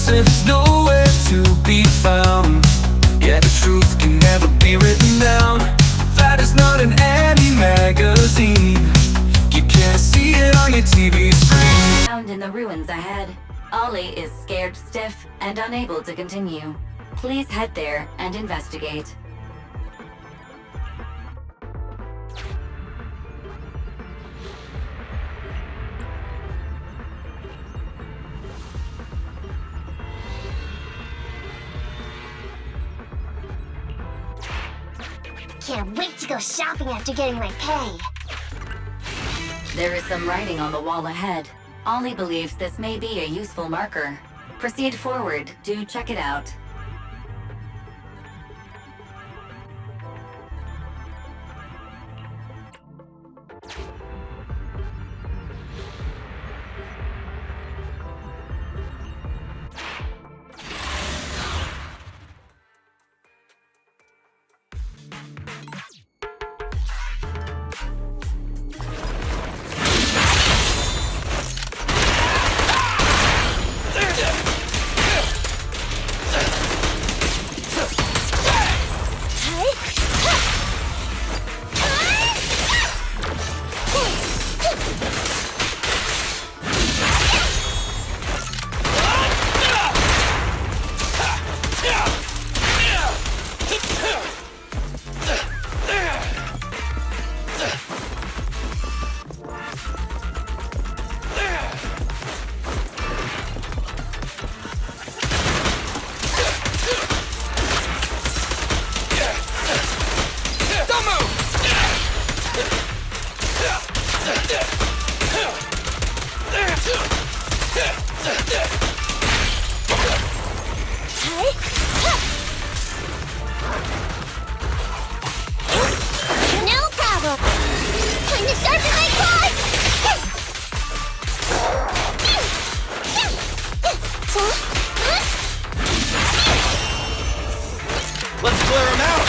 innocence nowhere to be found. Yeah, the truth can never be written down. That is not an anti-magazine. You can't see it on your TV screen. Found in the ruins ahead. Ollie is scared stiff and unable to continue. Please head there and investigate. Can't wait to go shopping after getting my pay. There is some writing on the wall ahead. Ollie believes this may be a useful marker. Proceed forward to check it out. No problem. Time to sharpen my claws. Let's clear him out!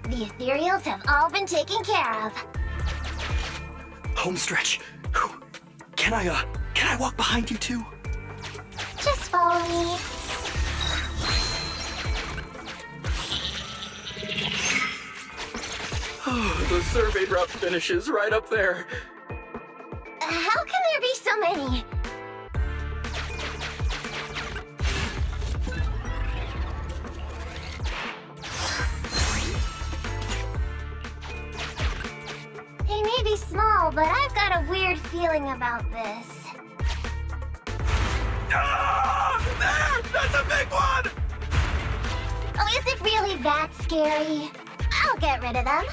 The ethereals have all been taken care of. Home stretch. Whew. Can I walk behind you too? Just follow me. The survey route finishes right up there. How can there be so many? They may be small, but I've got a weird feeling about this. Ah, there! That's a big one! Oh, is it really that scary? I'll get rid of them.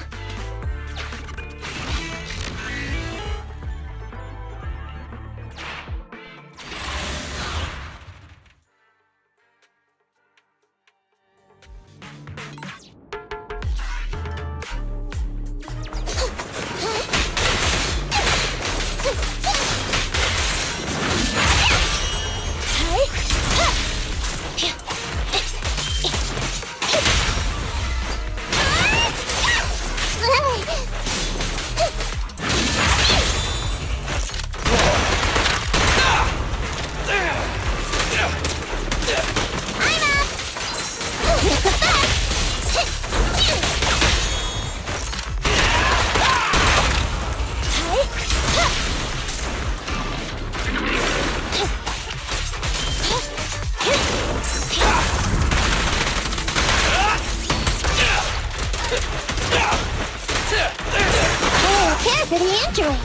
Care for the injury.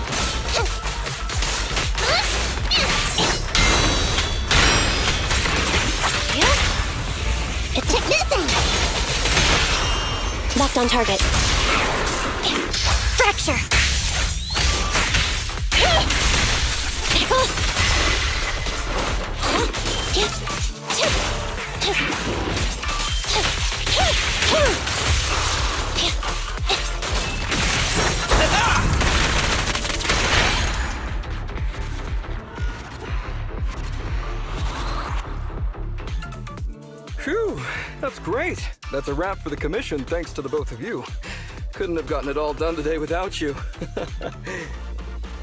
It's igniting. Locked on target. Fracture. Phew, that's great. That's a wrap for the commission thanks to the both of you. couldn't have gotten it all done today without you.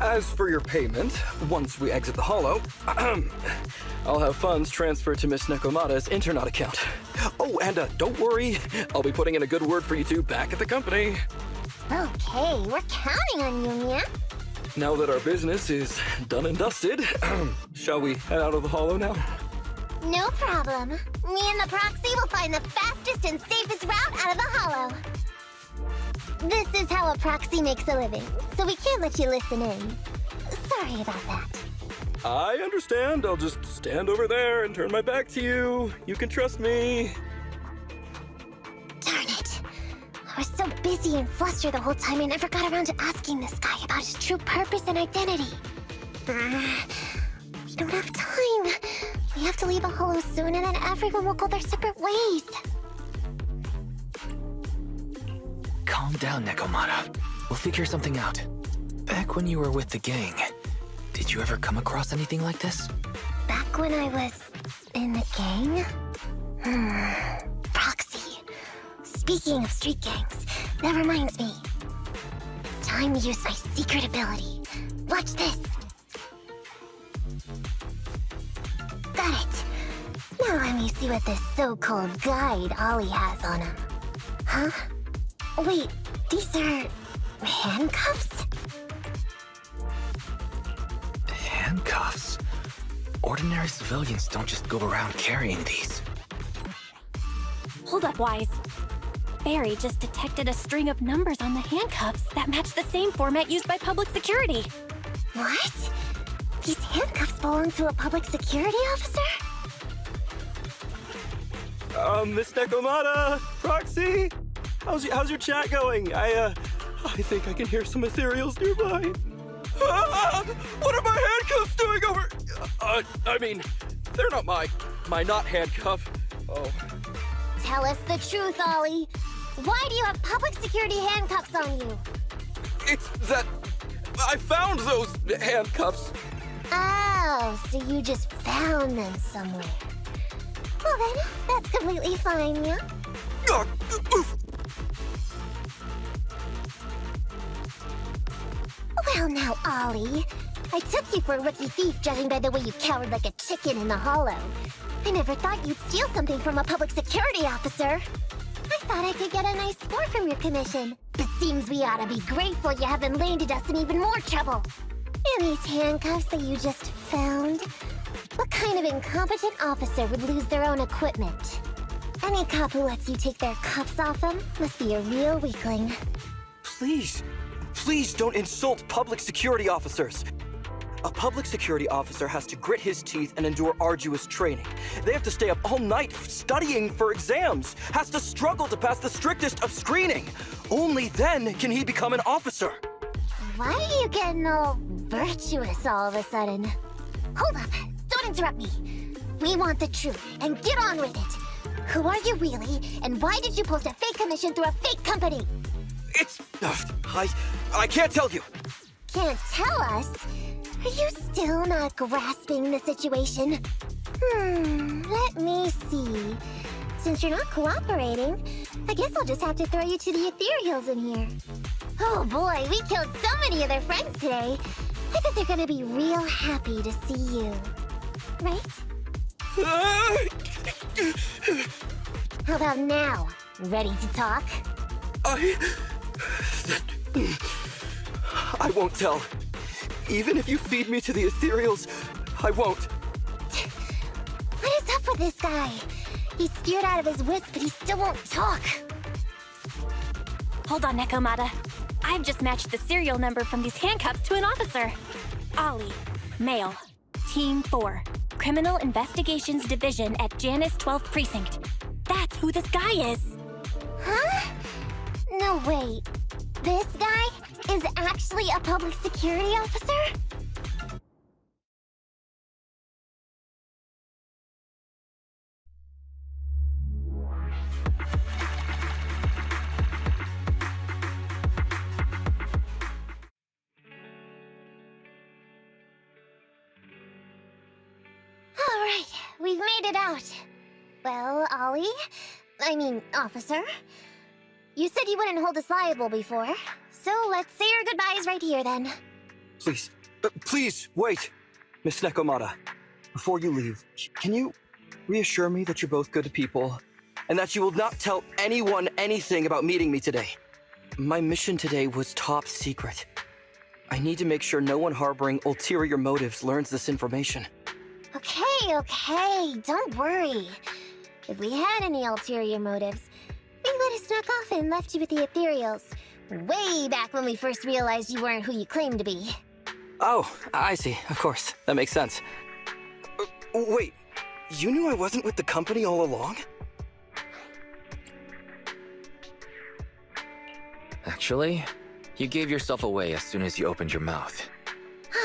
As for your payment, once we exit the Hollow, I'll have funds transferred to Miss Nekomata's Internet account. Oh, and don't worry, I'll be putting in a good word for you two back at the company. Okay, we're counting on you, Mia. Now that our business is done and dusted, shall we head out of the Hollow now? No problem. Me and the proxy will find the fastest and safest route out of the Hollow. This is how a proxy makes a living, so we can't let you listen in. Sorry about that. I understand. I'll just stand over there and turn my back to you. You can trust me. Darn it. I was so busy and flustered the whole time I never got around to asking this guy about his true purpose and identity. We don't have time. We have to leave the Hollow soon and then everyone will go their separate ways. Calm down, Nekomata. We'll figure something out. Back when you were with the gang, did you ever come across anything like this? Back when I was in the gang? Proxy. Speaking of street gangs, that reminds me. It's time to use my secret ability. Watch this. Got it. Now let me see what this so-called guide Ollie has on him. Huh? Wait, these are handcuffs? Handcuffs? Ordinary civilians don't just go around carrying these. Hold up, Wise. Barry just detected a string of numbers on the handcuffs that match the same format used by public security. What? These handcuffs belong to a public security officer? Miss Nekomata, Proxy, how's your chat going? I think I can hear some ethereals nearby. What are my handcuffs doing over? I mean, they're not my not handcuff. Oh. Tell us the truth, Ollie. Why do you have public security handcuffs on you? It's that I found those handcuffs. Oh, so you just found them somewhere. Well then, that's completely fine, yeah? Oof. Well now, Ollie. I took you for a rookie thief judging by the way you cowered like a chicken in the Hollow. I never thought you'd steal something from a public security officer. I thought I could get a nice score from your commission. But seems we ought to be grateful you haven't landed us in even more trouble. And these handcuffs that you just found? What kind of incompetent officer would lose their own equipment? Any cop who lets you take their cuffs off them must be a real weakling. Please don't insult public security officers. A public security officer has to grit his teeth and endure arduous training. They have to stay up all night studying for exams, has to struggle to pass the strictest of screening. Only then can he become an officer. Why are you getting all virtuous all of a sudden? Hold up, don't interrupt me. We want the truth, and get on with it. Who are you really, and why did you post a fake commission through a fake company? It's... I can't tell you. Can't tell us? Are you still not grasping the situation? Let me see. Since you're not cooperating, I guess I'll just have to throw you to the ethereals in here. Oh boy, we killed so many of their friends today. I bet they're gonna be real happy to see you. Right? How about now? Ready to talk? I won't tell. Even if you feed me to the ethereals, I won't. What is up with this guy? He's scared out of his wits, but he still won't talk. Hold on, Nekomata. I've just matched the serial number from these handcuffs to an officer. Ollie, male, Team 4, Criminal Investigations Division at Janus 12th Precinct. That's who this guy is. Huh? No, wait. This guy is actually a public security officer? Alright, we've made it out. Well, Ollie, officer, You said you wouldn't hold us liable before, so let's say our goodbyes right here then. Please, wait! Miss Nekomata, before you leave, can you reassure me that you're both good people, and that you will not tell anyone anything about meeting me today? My mission today was top secret. I need to make sure no one harboring ulterior motives learns this information. Okay, don't worry. If we had any ulterior motives, we would have snuck off and left you with the Ethereals. Way back when we first realized you weren't who you claimed to be. Oh, I see. Of course. That makes sense. Wait, you knew I wasn't with the company all along? Actually, you gave yourself away as soon as you opened your mouth.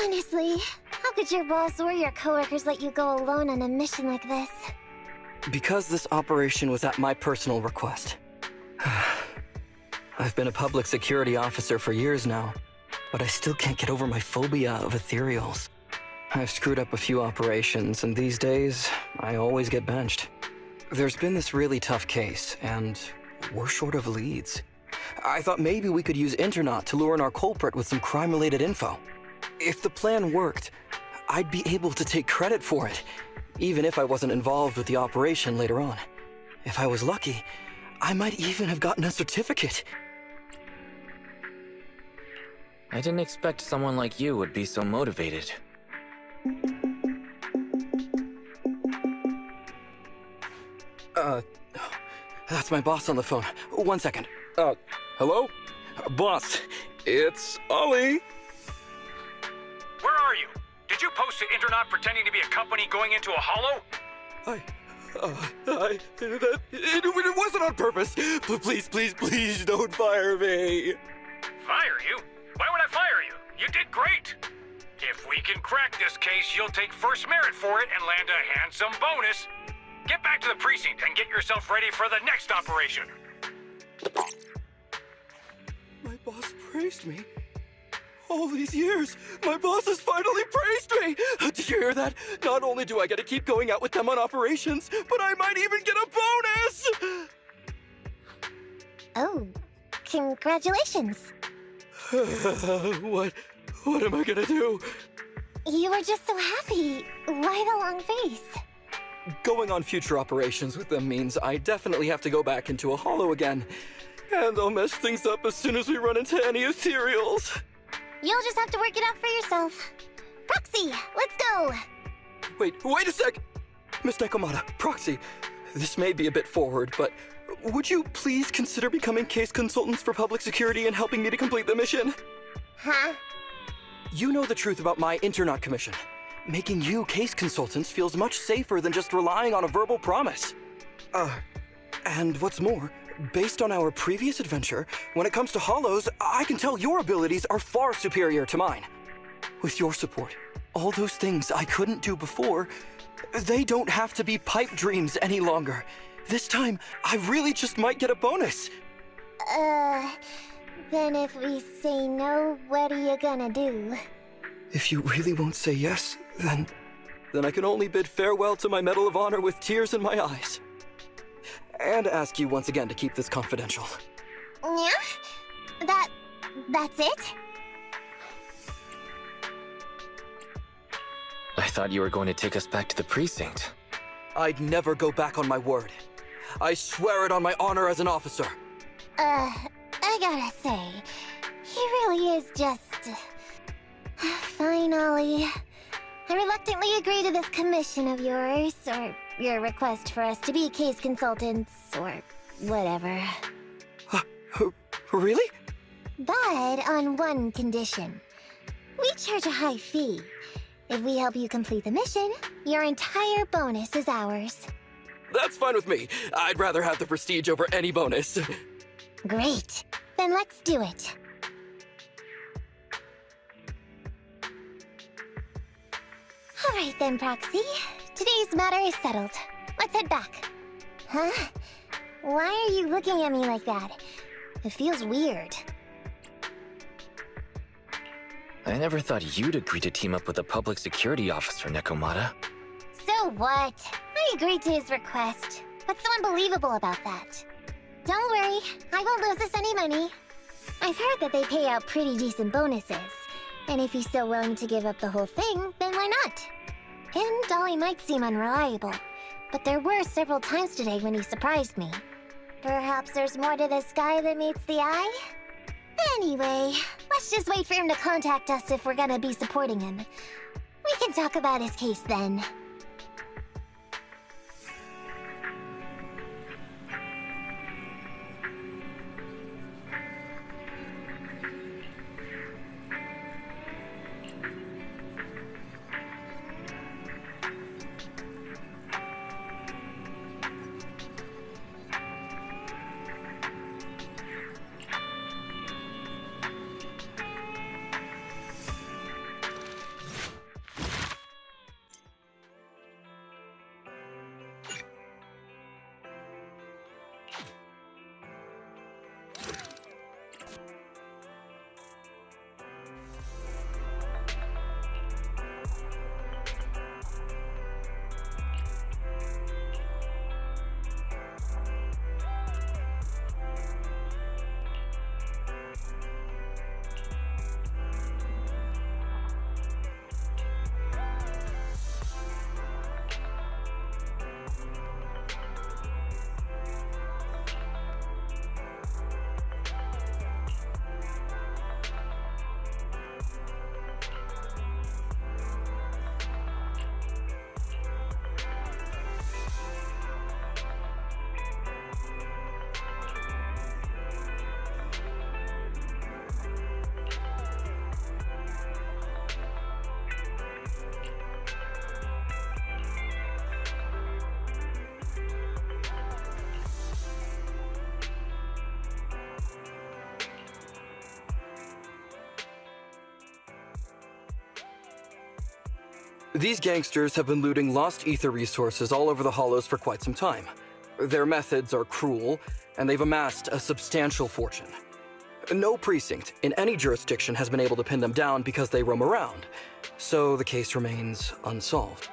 Honestly, how could your boss or your coworkers let you go alone on a mission like this? Because this operation was at my personal request. I've been a public security officer for years now, but I still can't get over my phobia of ethereals. I've screwed up a few operations, and these days, I always get benched. There's been this really tough case, and we're short of leads. I thought maybe we could use Internaut to lure in our culprit with some crime-related info. If the plan worked, I'd be able to take credit for it, even if I wasn't involved with the operation later on. If I was lucky, I might even have gotten a certificate. I didn't expect someone like you would be so motivated. That's my boss on the phone. 1 second. Hello? Boss, it's Ollie. Where are you? Did you post to Internaut pretending to be a company going into a hollow? It wasn't on purpose. Please don't fire me. Fire you? Why would I fire you? You did great. If we can crack this case, you'll take first merit for it and land a handsome bonus. Get back to the precinct and get yourself ready for the next operation. My boss praised me. All these years, my boss has finally praised me! Did you hear that? Not only do I get to keep going out with them on operations, but I might even get a bonus! Oh, congratulations. What am I gonna do? You were just so happy. Why the long face? Going on future operations with them means I definitely have to go back into a hollow again. And I'll mess things up as soon as we run into any ethereals. You'll just have to work it out for yourself. Proxy, let's go! Wait a sec! Miss Nekomata, Proxy, this may be a bit forward, but would you please consider becoming case consultants for public security and helping me to complete the mission? Huh? You know the truth about my Internaut commission. Making you case consultants feels much safer than just relying on a verbal promise. And what's more, based on our previous adventure, when it comes to hollows, I can tell your abilities are far superior to mine. With your support, all those things I couldn't do before, they don't have to be pipe dreams any longer. This time, I really just might get a bonus. Then if we say no, what are you gonna do? If you really won't say yes, then I can only bid farewell to my Medal of Honor with tears in my eyes. And ask you once again to keep this confidential. Yeah? That's it? I thought you were going to take us back to the precinct. I'd never go back on my word. I swear it on my honor as an officer. I gotta say, he really is just... Fine, Ollie. I reluctantly agree to this commission of yours, or your request for us to be case consultants, or whatever. Really? But on one condition. We charge a high fee. If we help you complete the mission, your entire bonus is ours. That's fine with me. I'd rather have the prestige over any bonus. Great. Then let's do it. Alright then, Proxy. Today's matter is settled. Let's head back. Huh? Why are you looking at me like that? It feels weird. I never thought you'd agree to team up with a public security officer, Nekomata. So what? I agreed to his request. What's so unbelievable about that? Don't worry, I won't lose us any money. I've heard that they pay out pretty decent bonuses. And if he's so willing to give up the whole thing, then why not? And Dolly might seem unreliable, but there were several times today when he surprised me. Perhaps there's more to this guy than meets the eye? Anyway, let's just wait for him to contact us if we're gonna be supporting him. We can talk about his case then. These gangsters have been looting lost ether resources all over the hollows for quite some time. Their methods are cruel, and they've amassed a substantial fortune. No precinct in any jurisdiction has been able to pin them down because they roam around, so the case remains unsolved.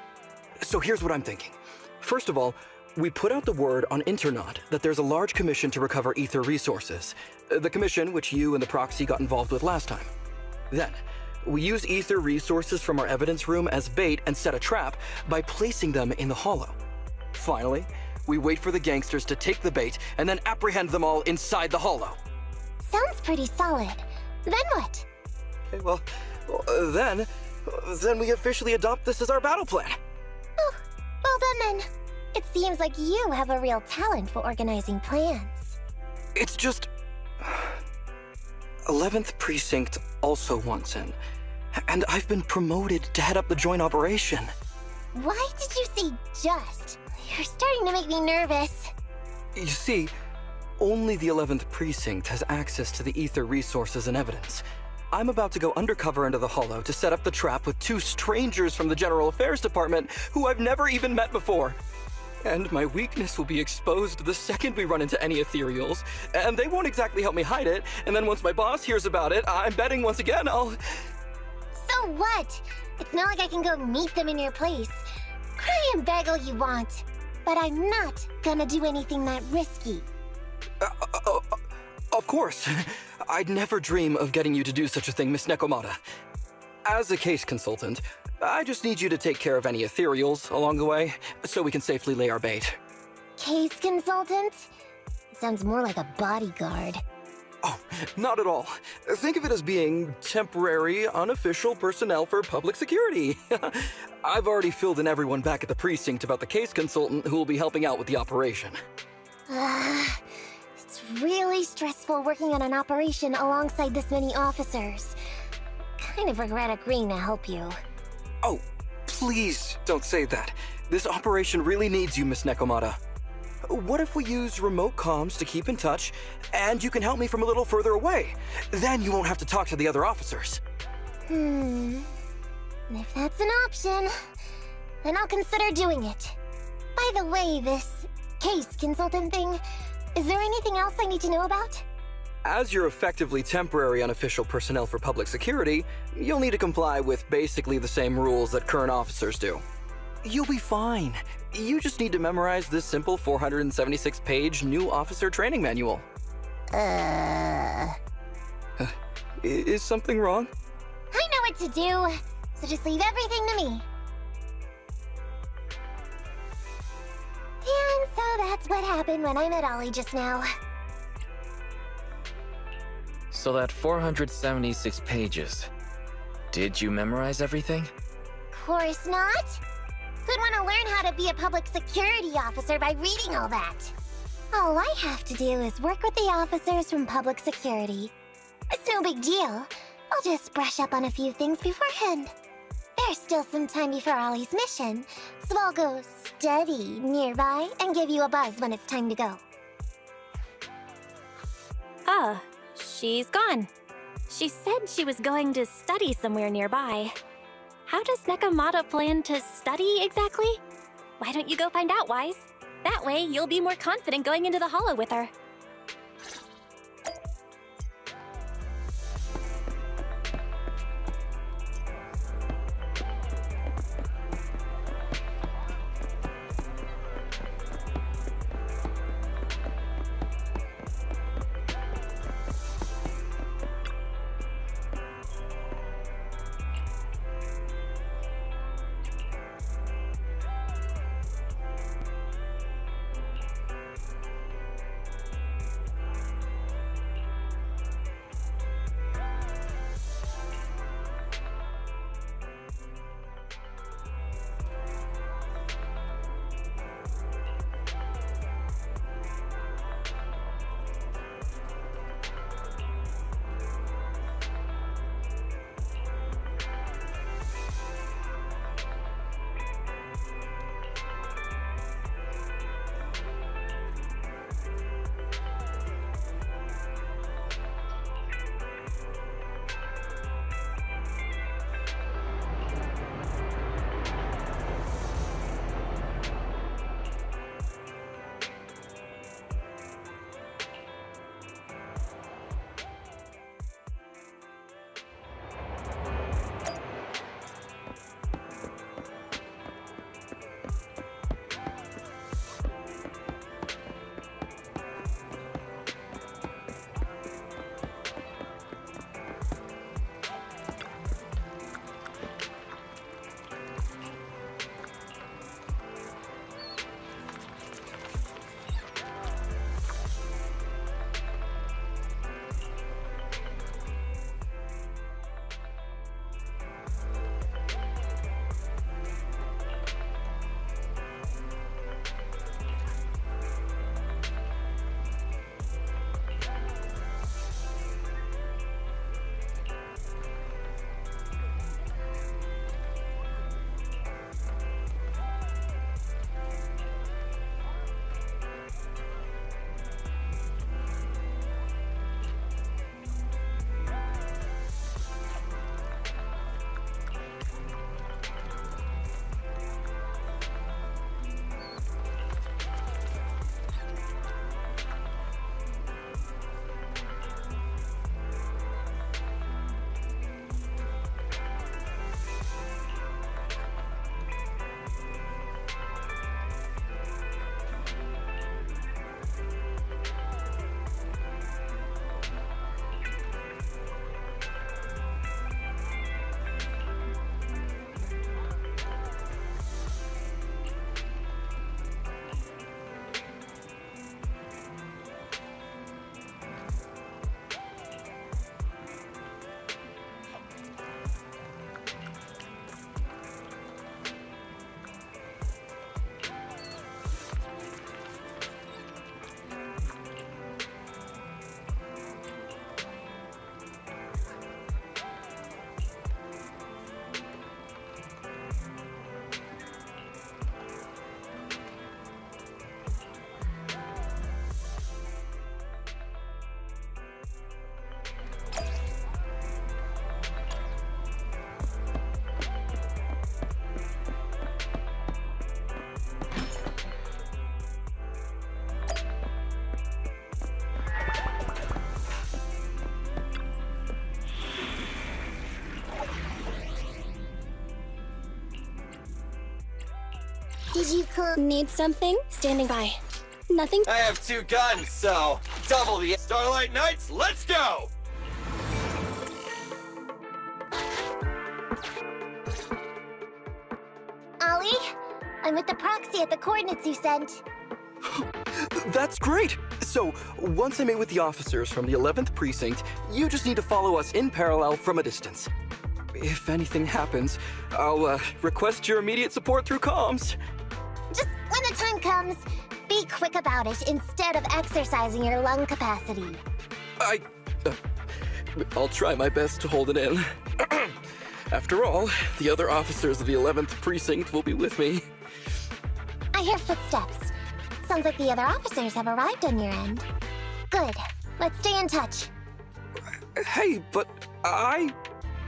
So here's what I'm thinking. First of all, we put out the word on Internet that there's a large commission to recover ether resources. The commission which you and the proxy got involved with last time. Then, we use ether resources from our evidence room as bait and set a trap by placing them in the hollow. Finally, we wait for the gangsters to take the bait and then apprehend them all inside the hollow. Sounds pretty solid. Then what? Okay, well, then we officially adopt this as our battle plan. Oh, well done then. It seems like you have a real talent for organizing plans. It's just... 11th Precinct also wants in, and I've been promoted to head up the joint operation. Why did you say just? You're starting to make me nervous. You see, only the 11th Precinct has access to the ether resources and evidence. I'm about to go undercover into the hollow to set up the trap with two strangers from the General Affairs Department who I've never even met before. And my weakness will be exposed the second we run into any ethereals, and they won't exactly help me hide it, and then once my boss hears about it, I'm betting once again I'll... So what? It's not like I can go meet them in your place. Cry and beg all you want, but I'm not gonna do anything that risky. Of course. I'd never dream of getting you to do such a thing, Miss Nekomata. As a case consultant, I just need you to take care of any ethereals along the way, so we can safely lay our bait. Case consultant? Sounds more like a bodyguard. Oh, not at all. Think of it as being temporary, unofficial personnel for public security. I've already filled in everyone back at the precinct about the case consultant who will be helping out with the operation. It's really stressful working on an operation alongside this many officers. Kind of regret agreeing to help you. Oh, please don't say that. This operation really needs you, Miss Nekomata. What if we use remote comms to keep in touch, and you can help me from a little further away? Then you won't have to talk to the other officers. If that's an option, then I'll consider doing it. By the way, this case consultant thing, is there anything else I need to know about? As you're effectively temporary unofficial personnel for public security, you'll need to comply with basically the same rules that current officers do. You'll be fine. You just need to memorize this simple 476-page new officer training manual. Is something wrong? I know what to do, so just leave everything to me. And so that's what happened when I met Ollie just now. So that 476 pages. Did you memorize everything? Course not. Who'd want to learn how to be a public security officer by reading all that? All I have to do is work with the officers from public security. It's no big deal. I'll just brush up on a few things beforehand. There's still some time before Ollie's mission, so I'll go study nearby and give you a buzz when it's time to go. Ah, she's gone. She said she was going to study somewhere nearby. How does Nekomata plan to study exactly? Why don't you go find out, Wise? That way, you'll be more confident going into the Hollow with her. Did you Need something? Standing by. Nothing? I have 2 guns, so double the Starlight Knights, let's go! Ollie? I'm with the proxy at the coordinates you sent. That's great! So, once I'm in with the officers from the 11th Precinct, you just need to follow us in parallel from a distance. If anything happens, I'll request your immediate support through comms. Just when the time comes, be quick about it instead of exercising your lung capacity. I'll try my best to hold it in. After all, the other officers of the 11th Precinct will be with me. I hear footsteps. Sounds like the other officers have arrived on your end. Good. Let's stay in touch. Hey, but I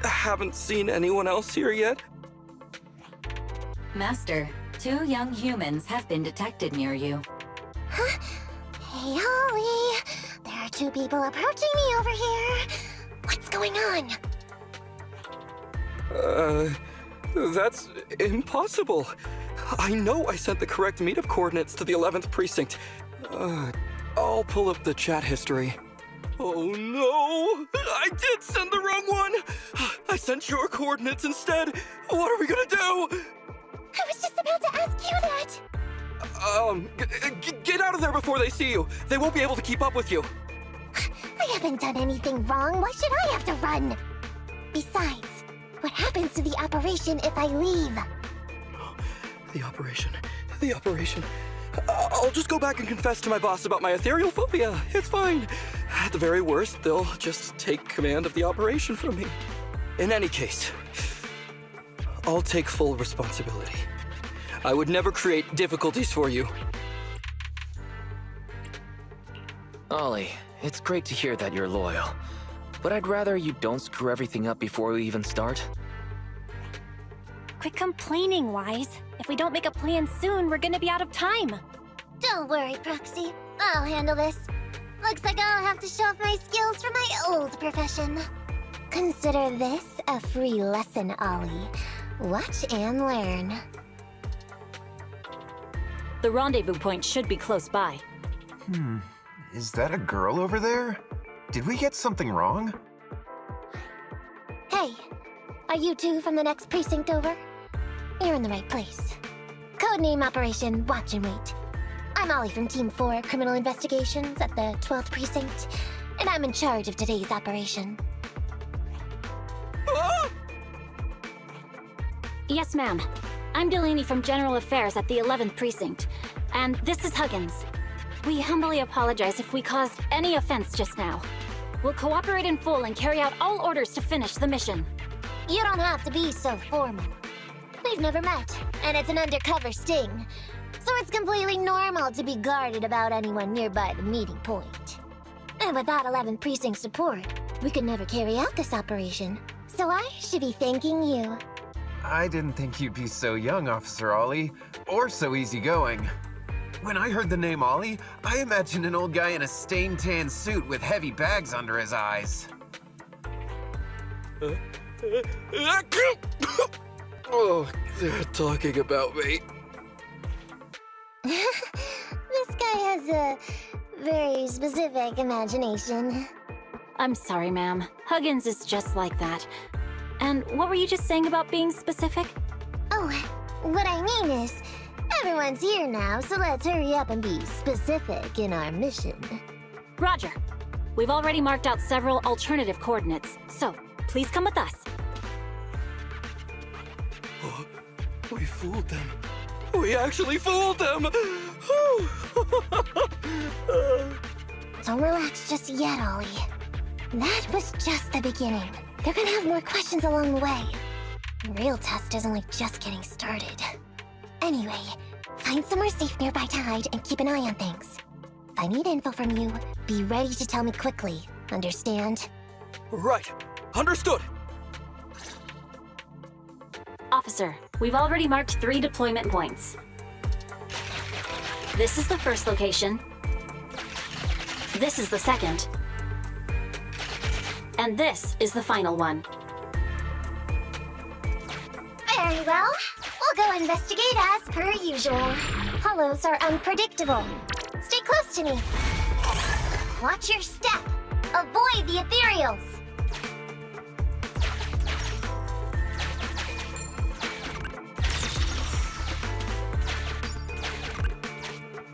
haven't seen anyone else here yet. Master, 2 young humans have been detected near you. Huh? Hey, Ollie. There are 2 people approaching me over here. What's going on? That's impossible. I know I sent the correct meetup coordinates to the 11th Precinct. I'll pull up the chat history. Oh no! I did send the wrong one! I sent your coordinates instead! What are we gonna do? I was just about to ask you that! Get out of there before they see you! They won't be able to keep up with you! I haven't done anything wrong. Why should I have to run? Besides, what happens to the operation if I leave? The operation. I'll just go back and confess to my boss about my ethereal phobia. It's fine. At the very worst, they'll just take command of the operation from me. In any case, I'll take full responsibility. I would never create difficulties for you. Ollie, it's great to hear that you're loyal. But I'd rather you don't screw everything up before we even start. Quit complaining, Wise. If we don't make a plan soon, we're gonna be out of time. Don't worry, Proxy. I'll handle this. Looks like I'll have to show off my skills from my old profession. Consider this a free lesson, Ollie. Watch and learn. The rendezvous point should be close by. Is that a girl over there? Did we get something wrong? Hey, are you 2 from the next precinct over? You're in the right place. Codename Operation Watch and Wait. I'm Ollie from Team 4 Criminal Investigations at the 12th Precinct, and I'm in charge of today's operation. Yes, ma'am. I'm Delaney from General Affairs at the 11th Precinct, and this is Huggins. We humbly apologize if we caused any offense just now. We'll cooperate in full and carry out all orders to finish the mission. You don't have to be so formal. We've never met, and it's an undercover sting. So it's completely normal to be guarded about anyone nearby the meeting point. And without 11th Precinct support, we could never carry out this operation. So I should be thanking you. I didn't think you'd be so young, Officer Ollie, or so easygoing. When I heard the name Ollie, I imagined an old guy in a stained tan suit with heavy bags under his eyes. Oh, they're talking about me. This guy has a very specific imagination. I'm sorry, ma'am. Huggins is just like that. And what were you just saying about being specific? Oh, what I mean is, everyone's here now, so let's hurry up and be specific in our mission. Roger. We've already marked out several alternative coordinates, so please come with us. Oh, we fooled them. We actually fooled them! Don't relax just yet, Ollie. That was just the beginning. They're gonna have more questions along the way. The real test is only just getting started. Anyway, find somewhere safe nearby to hide and keep an eye on things. If I need info from you, be ready to tell me quickly. Understand? Right. Understood. Officer, we've already marked 3 deployment points. This is the first location. This is the second. And this is the final one. Very well. I'll go investigate as per usual. Hollows are unpredictable. Stay close to me. Watch your step. Avoid the ethereals.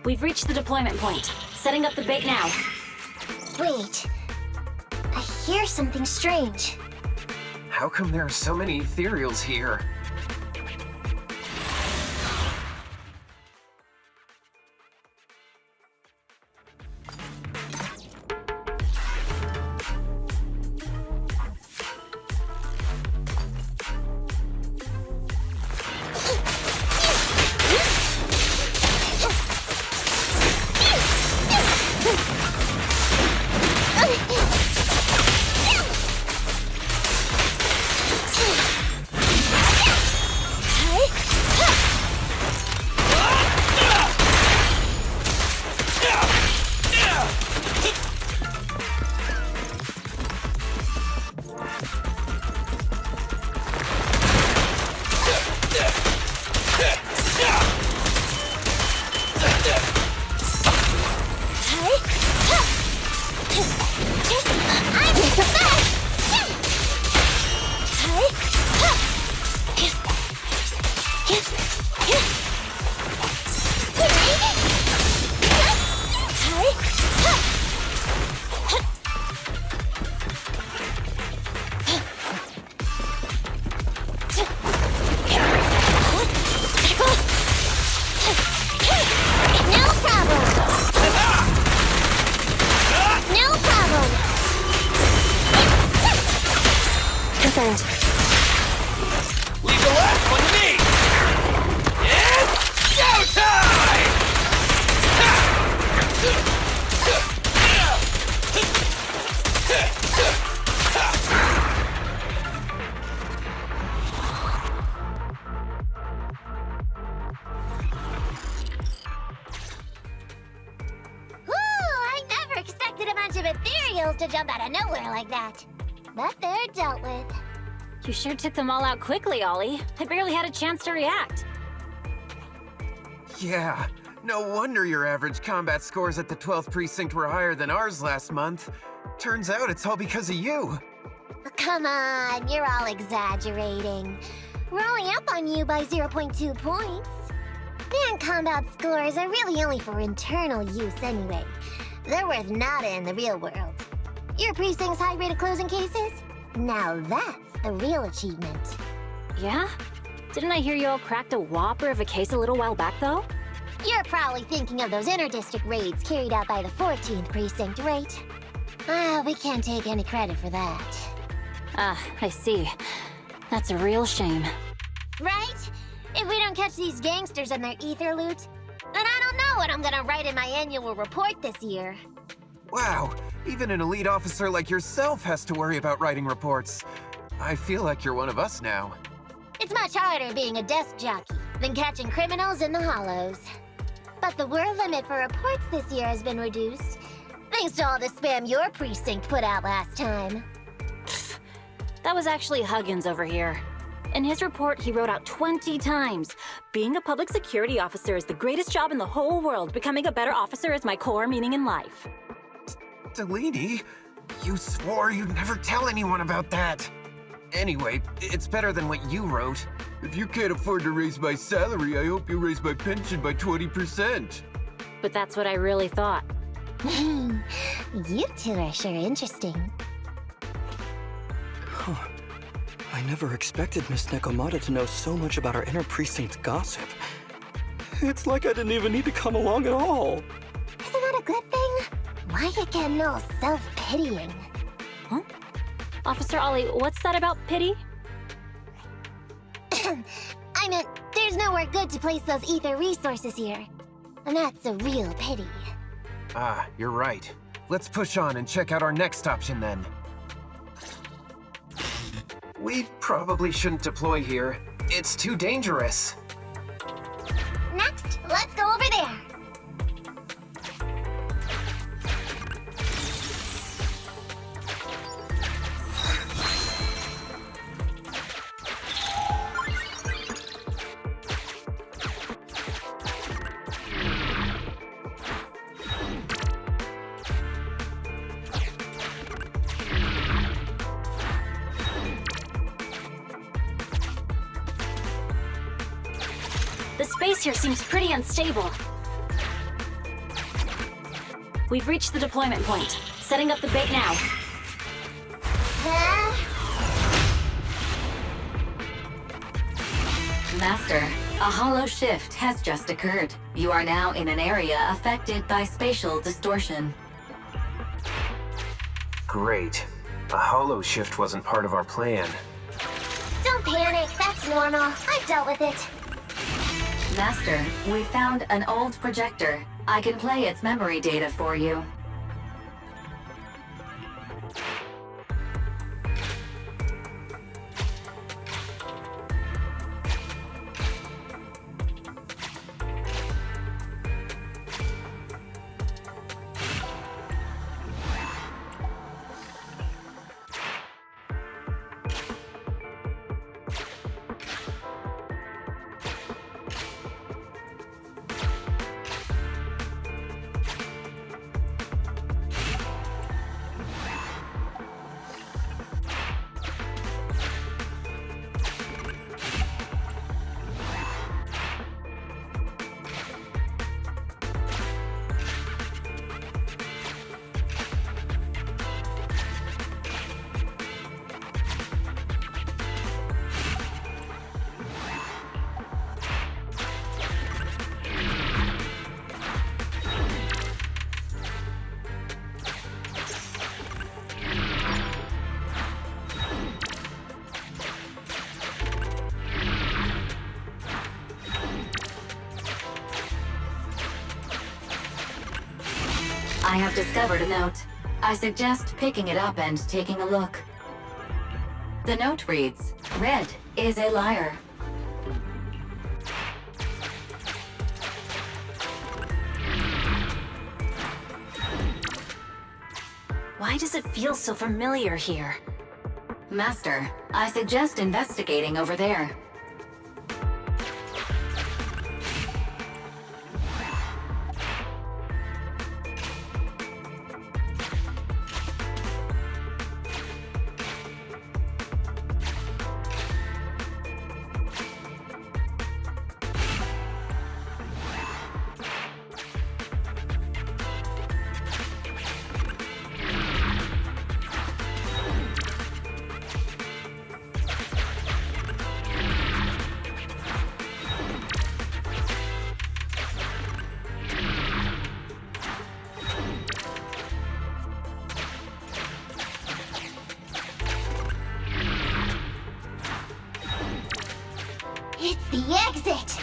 We've reached the deployment point. Setting up the bait now. Wait. I hear something strange. How come there are so many ethereals here? Leave the last one to me! It's showtime! Whew, I never expected a bunch of ethereals to jump out of nowhere like that. But they're dealt with. You sure took them all out quickly, Ollie. I barely had a chance to react. Yeah, no wonder your average combat scores at the 12th precinct were higher than ours last month. Turns out it's all because of you. Come on, you're all exaggerating. We're only up on you by 0.2 points. And combat scores are really only for internal use anyway. They're worth nada in the real world. Your precinct's high rate of closing cases? Now that's the real achievement. Yeah? Didn't I hear you all cracked a whopper of a case a little while back, though? You're probably thinking of those inter-district raids carried out by the 14th precinct, right? Ah, we can't take any credit for that. Ah, I see. That's a real shame. Right? If we don't catch these gangsters and their ether loot, then I don't know what I'm gonna write in my annual report this year. Wow, even an elite officer like yourself has to worry about writing reports. I feel like you're one of us now. It's much harder being a desk jockey than catching criminals in the hollows. But the word limit for reports this year has been reduced, thanks to all the spam your precinct put out last time. That was actually Huggins over here. In his report, he wrote out 20 times. Being a public security officer is the greatest job in the whole world. Becoming a better officer is my core meaning in life. Delaney, you swore you'd never tell anyone about that. Anyway, it's better than what you wrote. If you can't afford to raise my salary, I hope you raise my pension by 20%. But that's what I really thought. You two are sure interesting. Huh. I never expected Miss Nekomata to know so much about our inter-precinct gossip. It's like I didn't even need to come along at all. Isn't that a good thing? Why you getting all self-pitying? Huh? Officer Ollie, what's that about pity? I meant, there's nowhere good to place those ether resources here. And that's a real pity. Ah, you're right. Let's push on and check out our next option then. We probably shouldn't deploy here. It's too dangerous. Next, let's go over there. base here seems pretty unstable. We've reached the deployment point. Setting up the bait now. Master, a hollow shift has just occurred. You are now in an area affected by spatial distortion. Great. A hollow shift wasn't part of our plan. Don't panic, that's normal. I've dealt with it. Master, we found an old projector. I can play its memory data for you. I have discovered a note. I suggest picking it up and taking a look. The note reads, "Red is a liar." Why does it feel so familiar here? Master, I suggest investigating over there. It's the exit!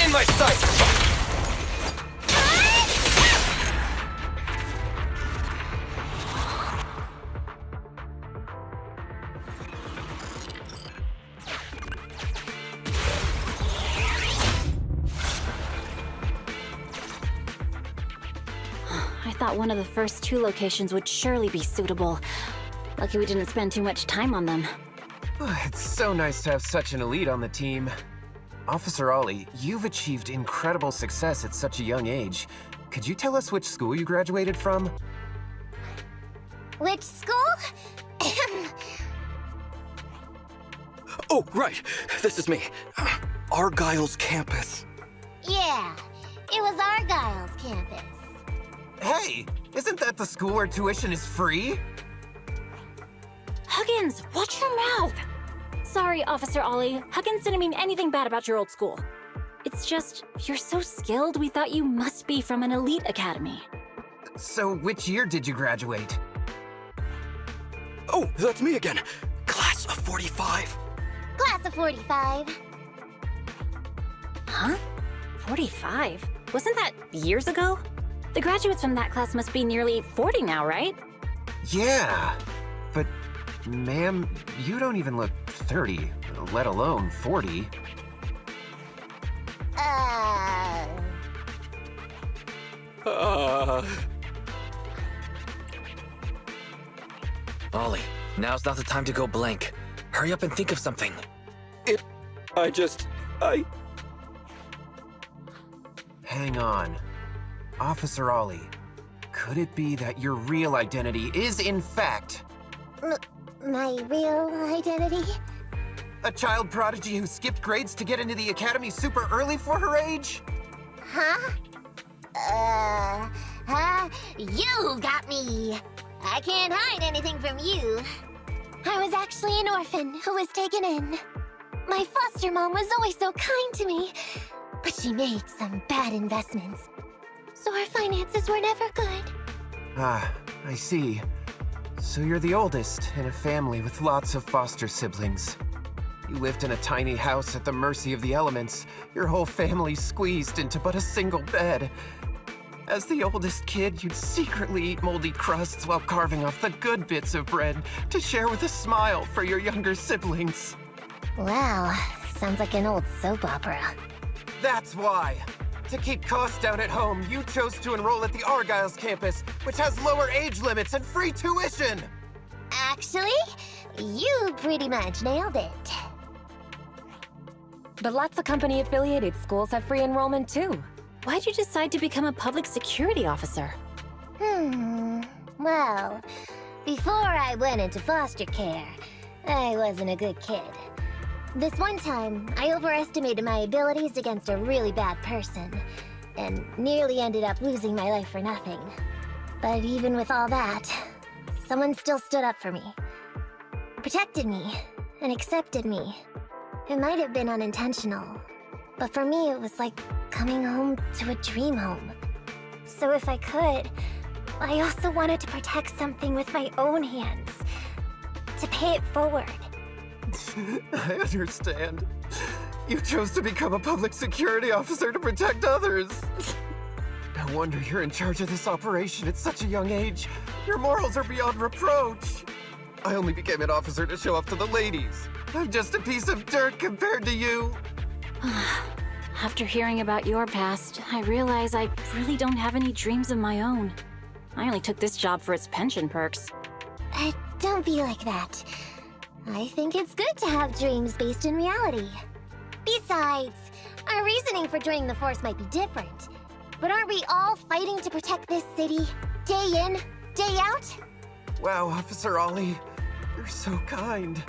In my sight! I thought one of the first two locations would surely be suitable. Lucky we didn't spend too much time on them. It's so nice to have such an elite on the team. Officer Ollie, you've achieved incredible success at such a young age. Could you tell us which school you graduated from? Which school? Oh, right. This is me. Argyle's campus. Yeah, it was Argyle's campus. Hey, isn't that the school where tuition is free? Huggins, watch your mouth! Sorry, Officer Ollie. Huggins didn't mean anything bad about your old school. It's just, you're so skilled, we thought you must be from an elite academy. So which year did you graduate? Oh, that's me again. Class of 45. Class of 45. Huh? 45? Wasn't that years ago? The graduates from that class must be nearly 40 now, right? Yeah, but ma'am, you don't even look 30, let alone 40. Ollie, now's not the time to go blank. Hurry up and think of something. Hang on. Officer Ollie, could it be that your real identity is, in fact, My real identity? a child prodigy who skipped grades to get into the academy super early for her age? Huh? You got me! I can't hide anything from you. I was actually an orphan who was taken in. My foster mom was always so kind to me, but she made some bad investments. So our finances were never good. Ah, I see. So you're the oldest in a family with lots of foster siblings. You lived in a tiny house at the mercy of the elements, your whole family squeezed into but a single bed. As the oldest kid, you'd secretly eat moldy crusts while carving off the good bits of bread to share with a smile for your younger siblings. Wow, sounds like an old soap opera. That's why! To keep costs down at home, you chose to enroll at the Argyle's campus, which has lower age limits and free tuition! Actually, you pretty much nailed it. But lots of company-affiliated schools have free enrollment too. Why'd you decide to become a public security officer? Well, before I went into foster care, I wasn't a good kid. This one time, I overestimated my abilities against a really bad person, and nearly ended up losing my life for nothing. But even with all that, someone still stood up for me, protected me, and accepted me. It might have been unintentional, but for me it was like coming home to a dream home. So if I could, I also wanted to protect something with my own hands, to pay it forward. I understand. You chose to become a public security officer to protect others. No wonder you're in charge of this operation at such a young age. Your morals are beyond reproach. I only became an officer to show off to the ladies. I'm just a piece of dirt compared to you. After hearing about your past, I realize I really don't have any dreams of my own. I only took this job for its pension perks. Don't be like that. I think it's good to have dreams based in reality. Besides, our reasoning for joining the Force might be different. But aren't we all fighting to protect this city, day in, day out? Wow, Officer Ollie, you're so kind.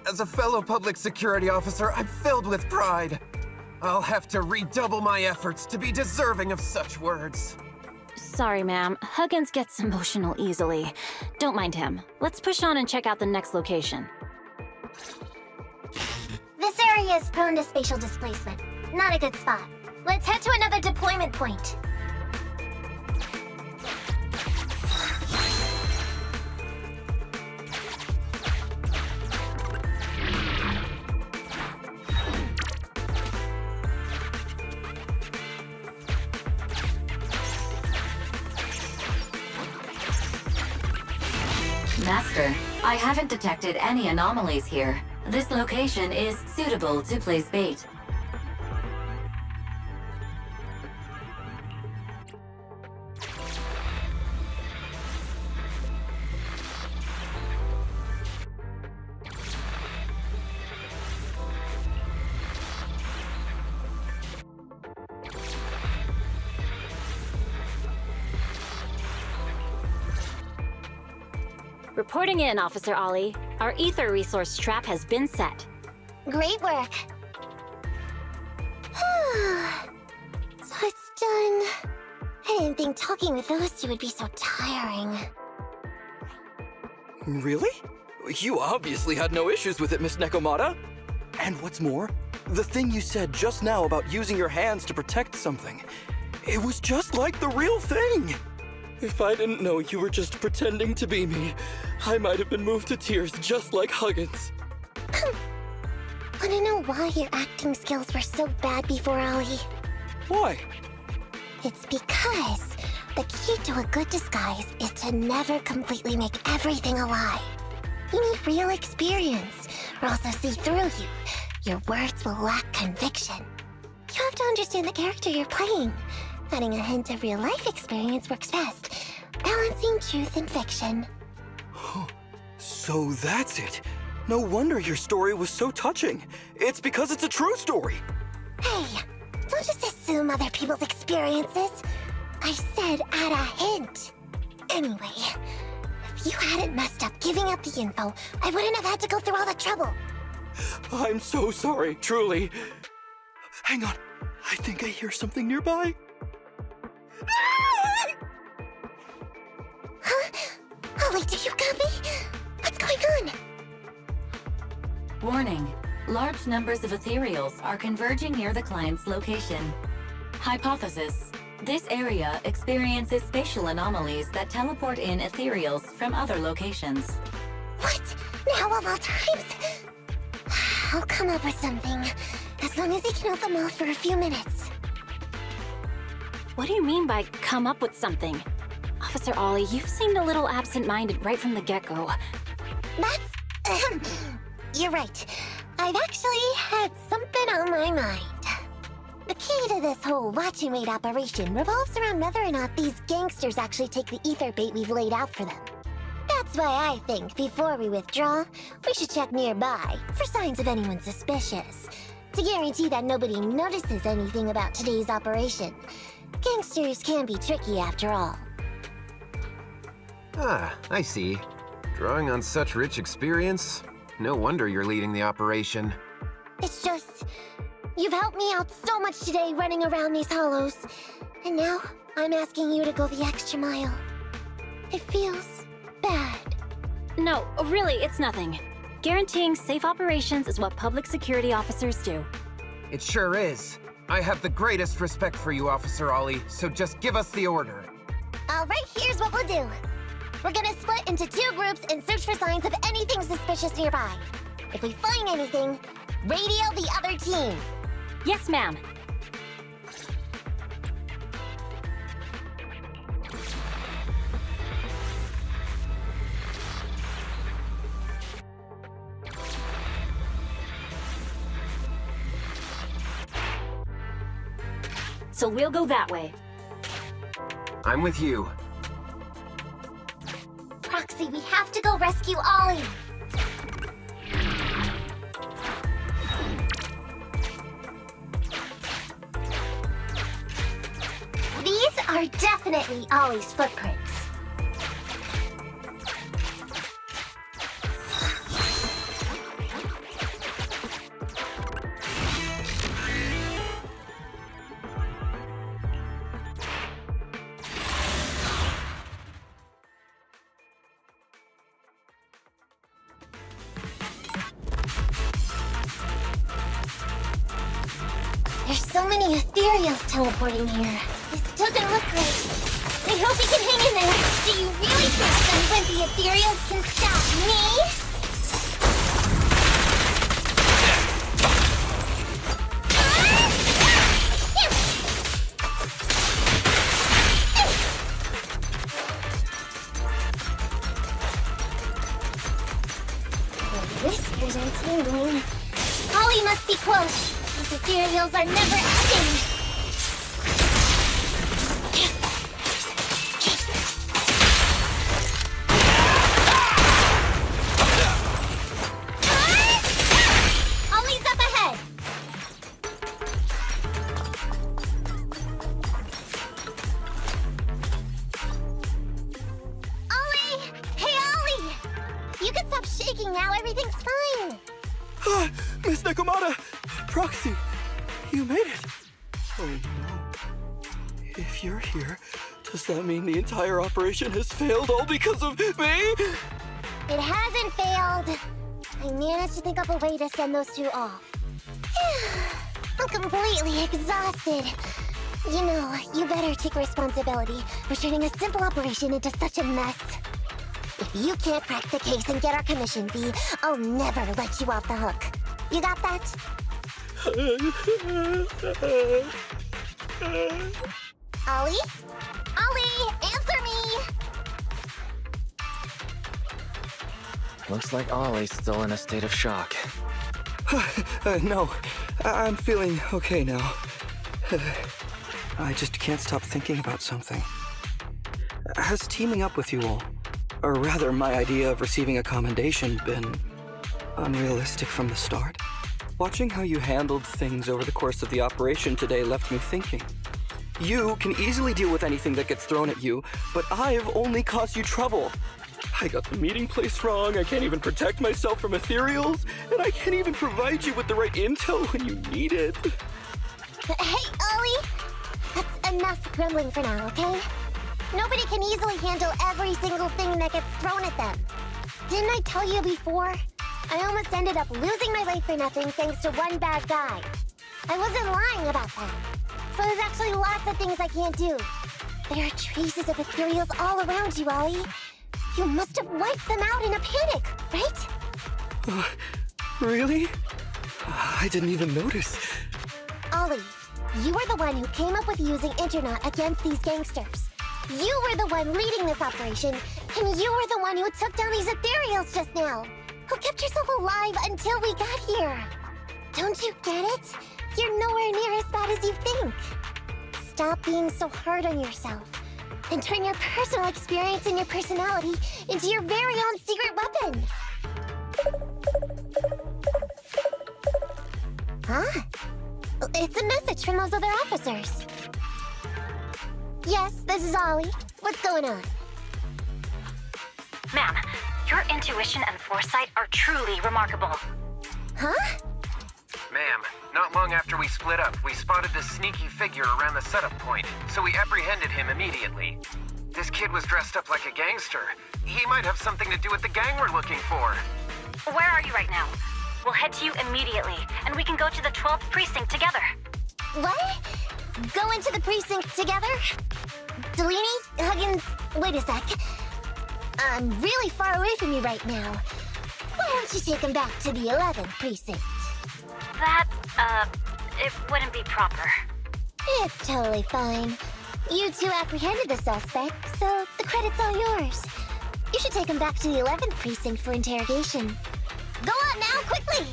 As a fellow public security officer, I'm filled with pride. I'll have to redouble my efforts to be deserving of such words. Sorry, ma'am. Huggins gets emotional easily. Don't mind him. Let's push on and check out the next location. This area is prone to spatial displacement. Not a good spot. Let's head to another deployment point. Master, I haven't detected any anomalies here. This location is suitable to place bait. Reporting in, Officer Ollie. Our ether resource trap has been set. Great work. So it's done. I didn't think talking with those two would be so tiring. Really? You obviously had no issues with it, Miss Nekomata. And what's more, The thing you said just now about using your hands to protect something, it was just like the real thing. If I didn't know you were just pretending to be me, I might have been moved to tears just like Huggins. Wanna know why your acting skills were so bad before, Ollie? Why? It's because the key to a good disguise is to never completely make everything a lie. You need real experience, or else they'll see through you. Your words will lack conviction. You have to understand the character you're playing. Adding a hint of real-life experience works best, balancing truth and fiction. So that's it. No wonder your story was so touching. It's because it's a true story. Hey, don't just assume other people's experiences. I said add a hint. Anyway, if you hadn't messed up giving up the info, I wouldn't have had to go through all the trouble. I'm so sorry, truly. Hang on, I think I hear something nearby. Huh? Ollie, do you got me? What's going on? Warning. Large numbers of ethereals are converging near the client's location. Hypothesis. This area experiences spatial anomalies that teleport in ethereals from other locations. What? Now of all times? I'll come up with something, as long as he can hold them all for a few minutes. What do you mean by come up with something? Officer Ollie, you've seemed a little absent-minded right from the get-go. That's... You're right. I've actually had something on my mind. The key to this whole watch and wait operation revolves around whether or not these gangsters actually take the ether bait we've laid out for them. That's why I think before we withdraw, we should check nearby for signs of anyone suspicious, to guarantee that nobody notices anything about today's operation. Gangsters can be tricky after all. Ah, I see. Drawing on such rich experience, no wonder you're leading the operation. It's just... You've helped me out so much today running around these hollows. And now, I'm asking you to go the extra mile. It feels bad. No, really, it's nothing. Guaranteeing safe operations is what public security officers do. It sure is. I have the greatest respect for you, Officer Ollie, so just give us the order. Alright, here's what we'll do. We're gonna split into 2 groups and search for signs of anything suspicious nearby. If we find anything, radio the other team. Yes, ma'am. So we'll go that way. I'm with you. Proxy, we have to go rescue Ollie. These are definitely Ollie's footprints. There's so many ethereals teleporting here. This doesn't look great. I hope you can hang in there. Do you really think the ethereals can stop me? The whiskers are tingling. Ollie must be close. These ethereals are never ending. Ollie's up ahead. Ollie! Hey, Ollie! You can stop shaking now. Everything's fine. Ah, Miss Nekomata! Proxy, you made it. Oh no. If you're here, does that mean the entire operation has failed all because of me? It hasn't failed. I managed to think up a way to send those 2 off. I'm completely exhausted. You know, you better take responsibility for turning a simple operation into such a mess. If you can't crack the case and get our commission fee, I'll never let you off the hook. You got that? Ollie? Ollie, answer me! Looks like Ollie's still in a state of shock. No, I'm feeling okay now. I just can't stop thinking about something. Has teaming up with you all, or rather my idea of receiving a commendation, been unrealistic from the start? Watching how you handled things over the course of the operation today left me thinking. You can easily deal with anything that gets thrown at you, but I've only caused you trouble. I got the meeting place wrong, I can't even protect myself from ethereals, and I can't even provide you with the right intel when you need it. Hey, Ollie! That's enough grumbling for now, okay? Nobody can easily handle every single thing that gets thrown at them. Didn't I tell you before? I almost ended up losing my life for nothing thanks to one bad guy. I wasn't lying about that. So there's actually lots of things I can't do. There are traces of ethereals all around you, Ollie. You must have wiped them out in a panic, right? Really? I didn't even notice. Ollie, you were the one who came up with using Internet against these gangsters. You were the one leading this operation, and you were the one who took down these ethereals just now. Who kept yourself alive until we got here. Don't you get it? You're nowhere near as bad as you think. Stop being so hard on yourself, and turn your personal experience and your personality into your very own secret weapon. Huh? It's a message from those other officers. Yes, this is Ollie. What's going on? Ma'am, your intuition and foresight are truly remarkable. Huh? Ma'am, not long after we split up, we spotted this sneaky figure around the setup point, so we apprehended him immediately. This kid was dressed up like a gangster. He might have something to do with the gang we're looking for. Where are you right now? We'll head to you immediately, and we can go to the 12th precinct together. What? Go into the precinct together? Delaney? Huggins? Wait a sec. I'm really far away from you right now. Why don't you take him back to the 11th precinct? That, it wouldn't be proper. It's totally fine. You two apprehended the suspect, so the credit's all yours. You should take him back to the 11th precinct for interrogation. Go on now, quickly!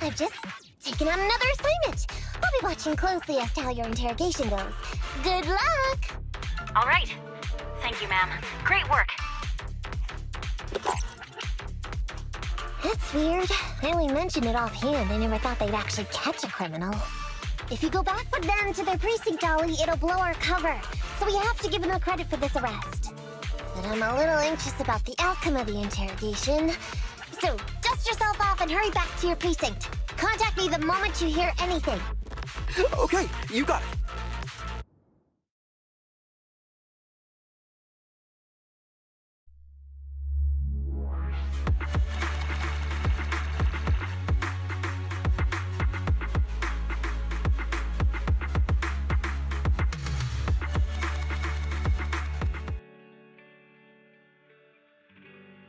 I've just taken on another assignment. I'll be watching closely as to how your interrogation goes. Good luck! All right. Thank you, ma'am. Great work. That's weird. I only mentioned it offhand. I never thought they'd actually catch a criminal. If you go back with them to their precinct, Ollie, it'll blow our cover. So we have to give them the credit for this arrest. But I'm a little anxious about the outcome of the interrogation. So dust yourself off and hurry back to your precinct. Contact me the moment you hear anything. Okay, you got it.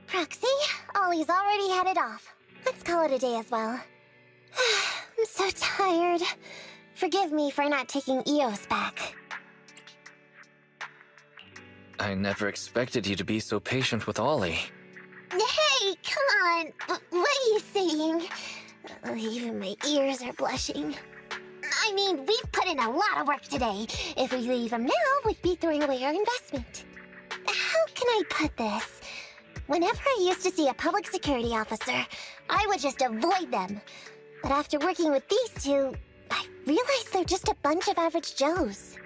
Proxy, Ollie's already headed off. Let's call it a day as well. I'm so tired. Forgive me for not taking EOS back. I never expected you to be so patient with Ollie. Hey, come on. What are you saying? Even my ears are blushing. I mean, we've put in a lot of work today. If we leave him now, we'd be throwing away our investment. How can I put this? Whenever I used to see a public security officer, I would just avoid them. But after working with these two, I realized they're just a bunch of average Joes.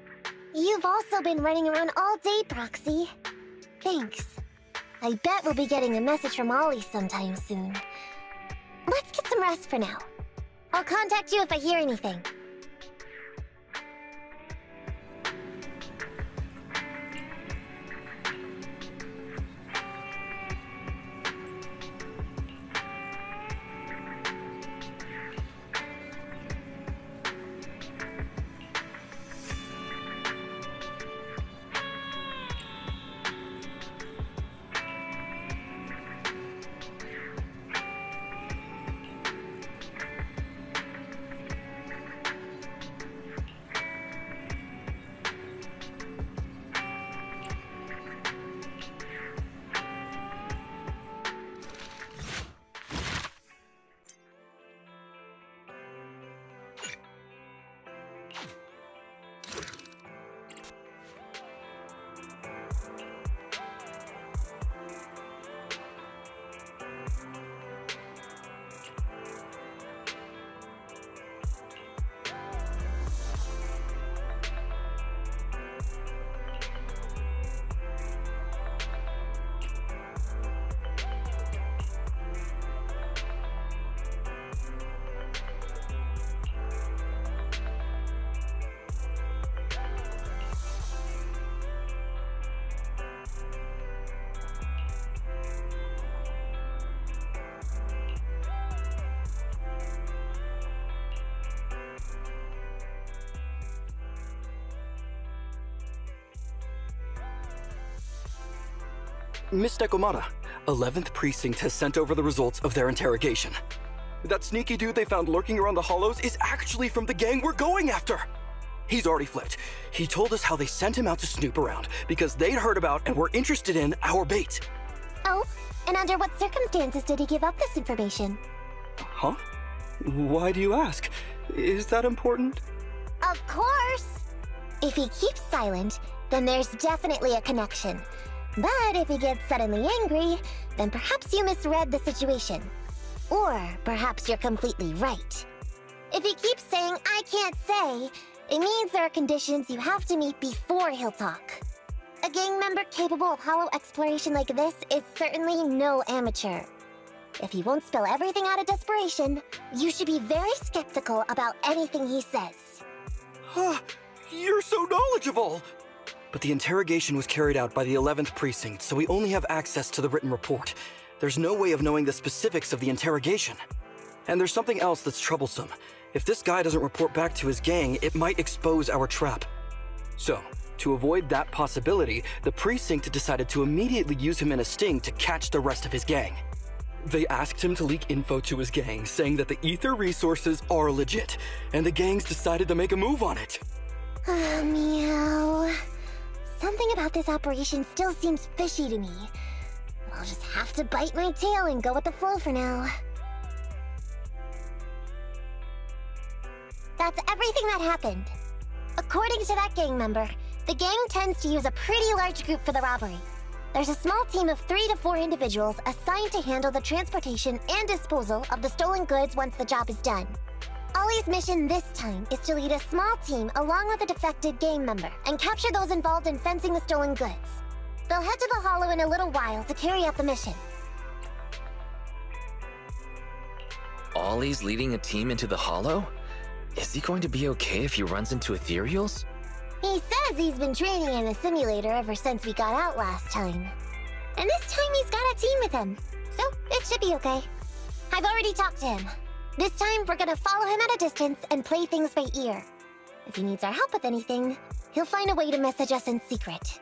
You've also been running around all day, Proxy. Thanks. I bet we'll be getting a message from Ollie sometime soon. Let's get some rest for now. I'll contact you if I hear anything. Miss Nekomata, 11th Precinct has sent over the results of their interrogation. That sneaky dude they found lurking around the hollows is actually from the gang we're going after. He's already flipped. He told us how they sent him out to snoop around because they'd heard about and were interested in our bait. Oh, and under what circumstances did he give up this information? Huh? Why do you ask? Is that important? Of course! If he keeps silent, then there's definitely a connection. But if he gets suddenly angry, then perhaps you misread the situation. Or perhaps you're completely right. If he keeps saying, "I can't say," it means there are conditions you have to meet before he'll talk. A gang member capable of hollow exploration like this is certainly no amateur. If he won't spill everything out of desperation, you should be very skeptical about anything he says. You're so knowledgeable! But the interrogation was carried out by the 11th Precinct, so we only have access to the written report. There's no way of knowing the specifics of the interrogation. And there's something else that's troublesome. If this guy doesn't report back to his gang, it might expose our trap. So, to avoid that possibility, the Precinct decided to immediately use him in a sting to catch the rest of his gang. They asked him to leak info to his gang, saying that the ether resources are legit, and the gangs decided to make a move on it. Meow. Something about this operation still seems fishy to me. I'll just have to bite my tail and go with the flow for now. That's everything that happened. According to that gang member, the gang tends to use a pretty large group for the robbery. There's a small team of 3 to 4 individuals assigned to handle the transportation and disposal of the stolen goods once the job is done. Ollie's mission this time is to lead a small team along with a defected gang member and capture those involved in fencing the stolen goods. They'll head to the hollow in a little while to carry out the mission. Ollie's leading a team into the hollow? Is he going to be okay if he runs into ethereals? He says he's been training in a simulator ever since we got out last time. And this time he's got a team with him, so it should be okay. I've already talked to him. This time we're gonna follow him at a distance and play things by ear. If he needs our help with anything, he'll find a way to message us in secret.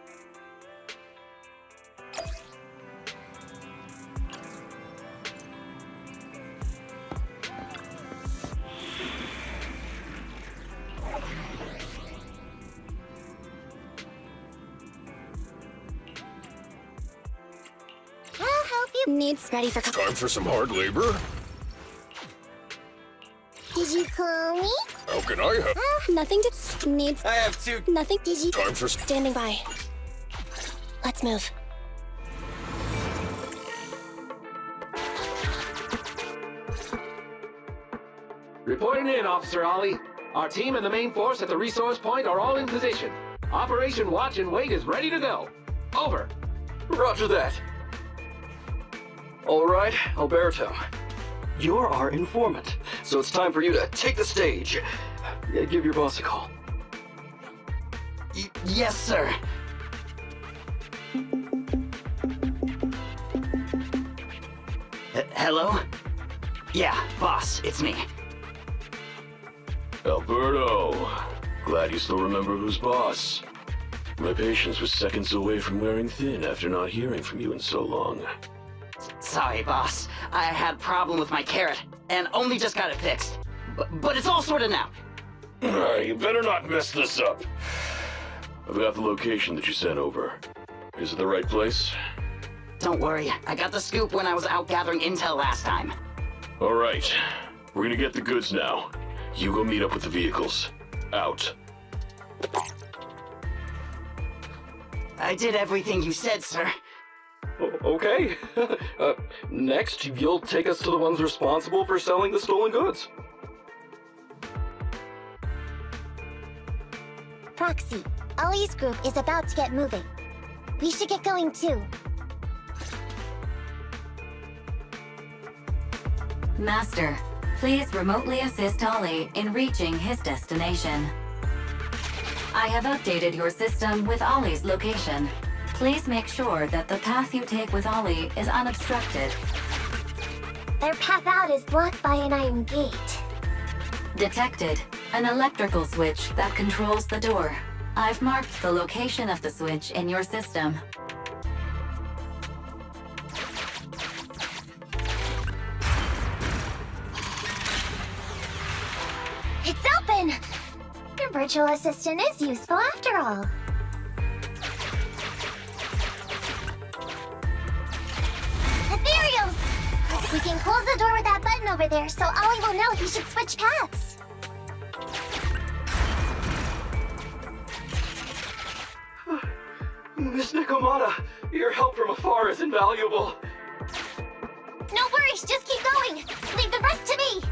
I'll help you. Needs ready for Time for some hard labor? Did you call me? How can I help? Nothing to needs. I have to. Nothing. Did you? Time for Standing by. Let's move. Reporting in, Officer Ollie. Our team and the main force at the resource point are all in position. Operation Watch and Wait is ready to go. Over. Roger that. All right, Alberto. You're our informant, so it's time for you to take the stage. Give your boss a call. Yes, sir. Hello? Yeah, boss, it's me. Alberto. Glad you still remember who's boss. My patience was seconds away from wearing thin after not hearing from you in so long. Sorry, boss. I had a problem with my carrot, and only just got it fixed. But it's all sorted now. You better not mess this up. I've got the location that you sent over. Is it the right place? Don't worry, I got the scoop when I was out gathering intel last time. All right. We're gonna get the goods now. You go meet up with the vehicles. Out. I did everything you said, sir. Okay. Next, you'll take us to the ones responsible for selling the stolen goods. Proxy, Ollie's group is about to get moving. We should get going too. Master, please remotely assist Ollie in reaching his destination. I have updated your system with Ollie's location. Please make sure that the path you take with Ollie is unobstructed. Their path out is blocked by an iron gate. Detected. An electrical switch that controls the door. I've marked the location of the switch in your system. It's open! Your virtual assistant is useful after all. Ethereals! We can close the door with that button over there so Ollie will know he should switch paths. Miss Nikomata, your help from afar is invaluable. No worries, just keep going. Leave the rest to me.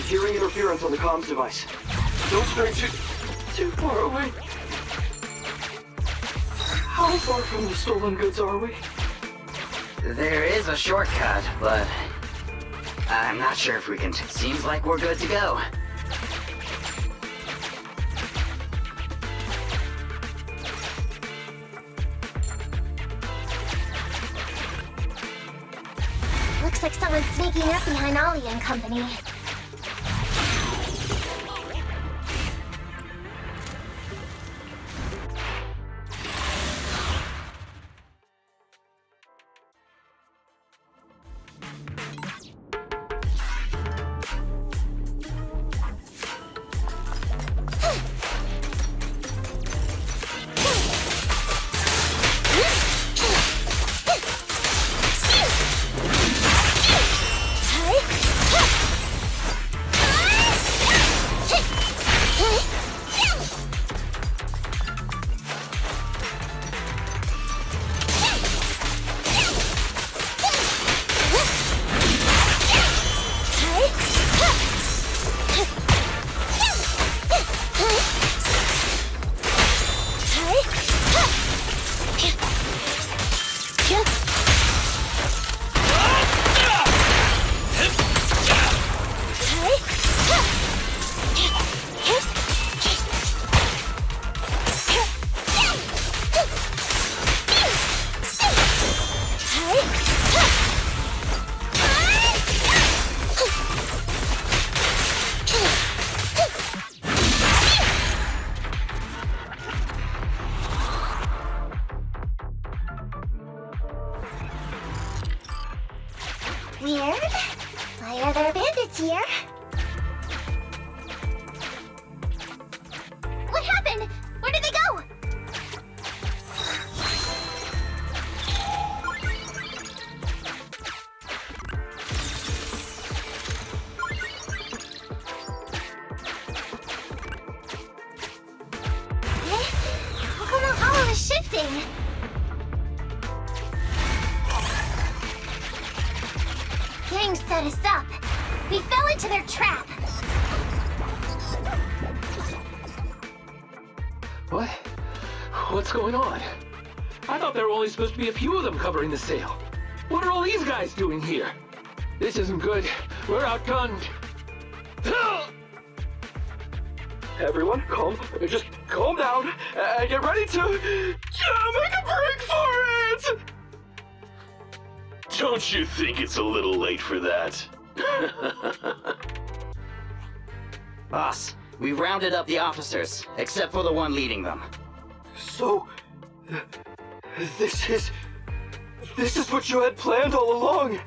Hearing interference on the comms device. Don't stray too far away. How far from the stolen goods are we? There is a shortcut, but I'm not sure if we can. Seems like we're good to go. Looks like someone's sneaking up behind Ollie and company. Weird. Why are there bandits here? What happened? Where did they go? How come the hollow is shifting? Gang set us up. We fell into their trap. What? What's going on? I thought there were only supposed to be a few of them covering the sale. What are all these guys doing here? This isn't good. We're outgunned. Everyone, just calm down and get ready to make a break for it! Don't you think it's a little late for that? Boss, we rounded up the officers, except for the one leading them. So, this is what you had planned all along?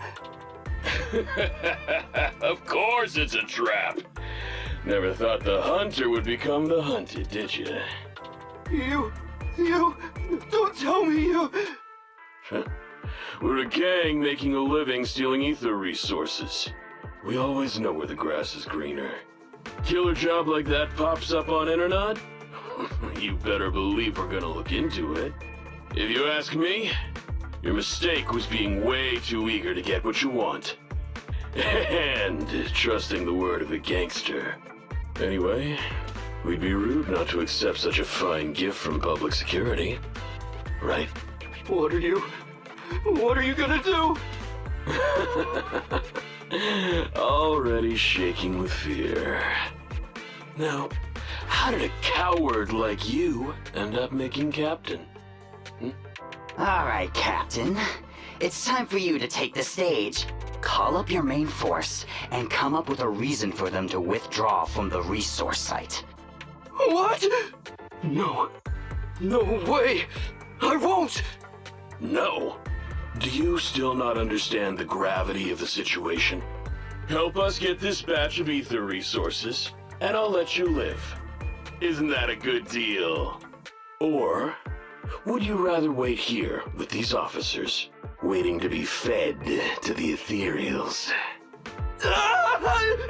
Of course it's a trap. Never thought the hunter would become the hunted, did you? You, don't tell me you... We're a gang making a living stealing ether resources. We always know where the grass is greener. Killer job like that pops up on internet? You better believe we're gonna look into it. If you ask me, your mistake was being way too eager to get what you want. And trusting the word of a gangster. Anyway, we'd be rude not to accept such a fine gift from public security. Right? What are you gonna do? Already shaking with fear. Now, how did a coward like you end up making captain? Alright, Captain. It's time for you to take the stage. Call up your main force and come up with a reason for them to withdraw from the resource site. What? No way! I won't! No? Do you still not understand the gravity of the situation? Help us get this batch of ether resources, and I'll let you live. Isn't that a good deal? Or would you rather wait here with these officers, waiting to be fed to the ethereals?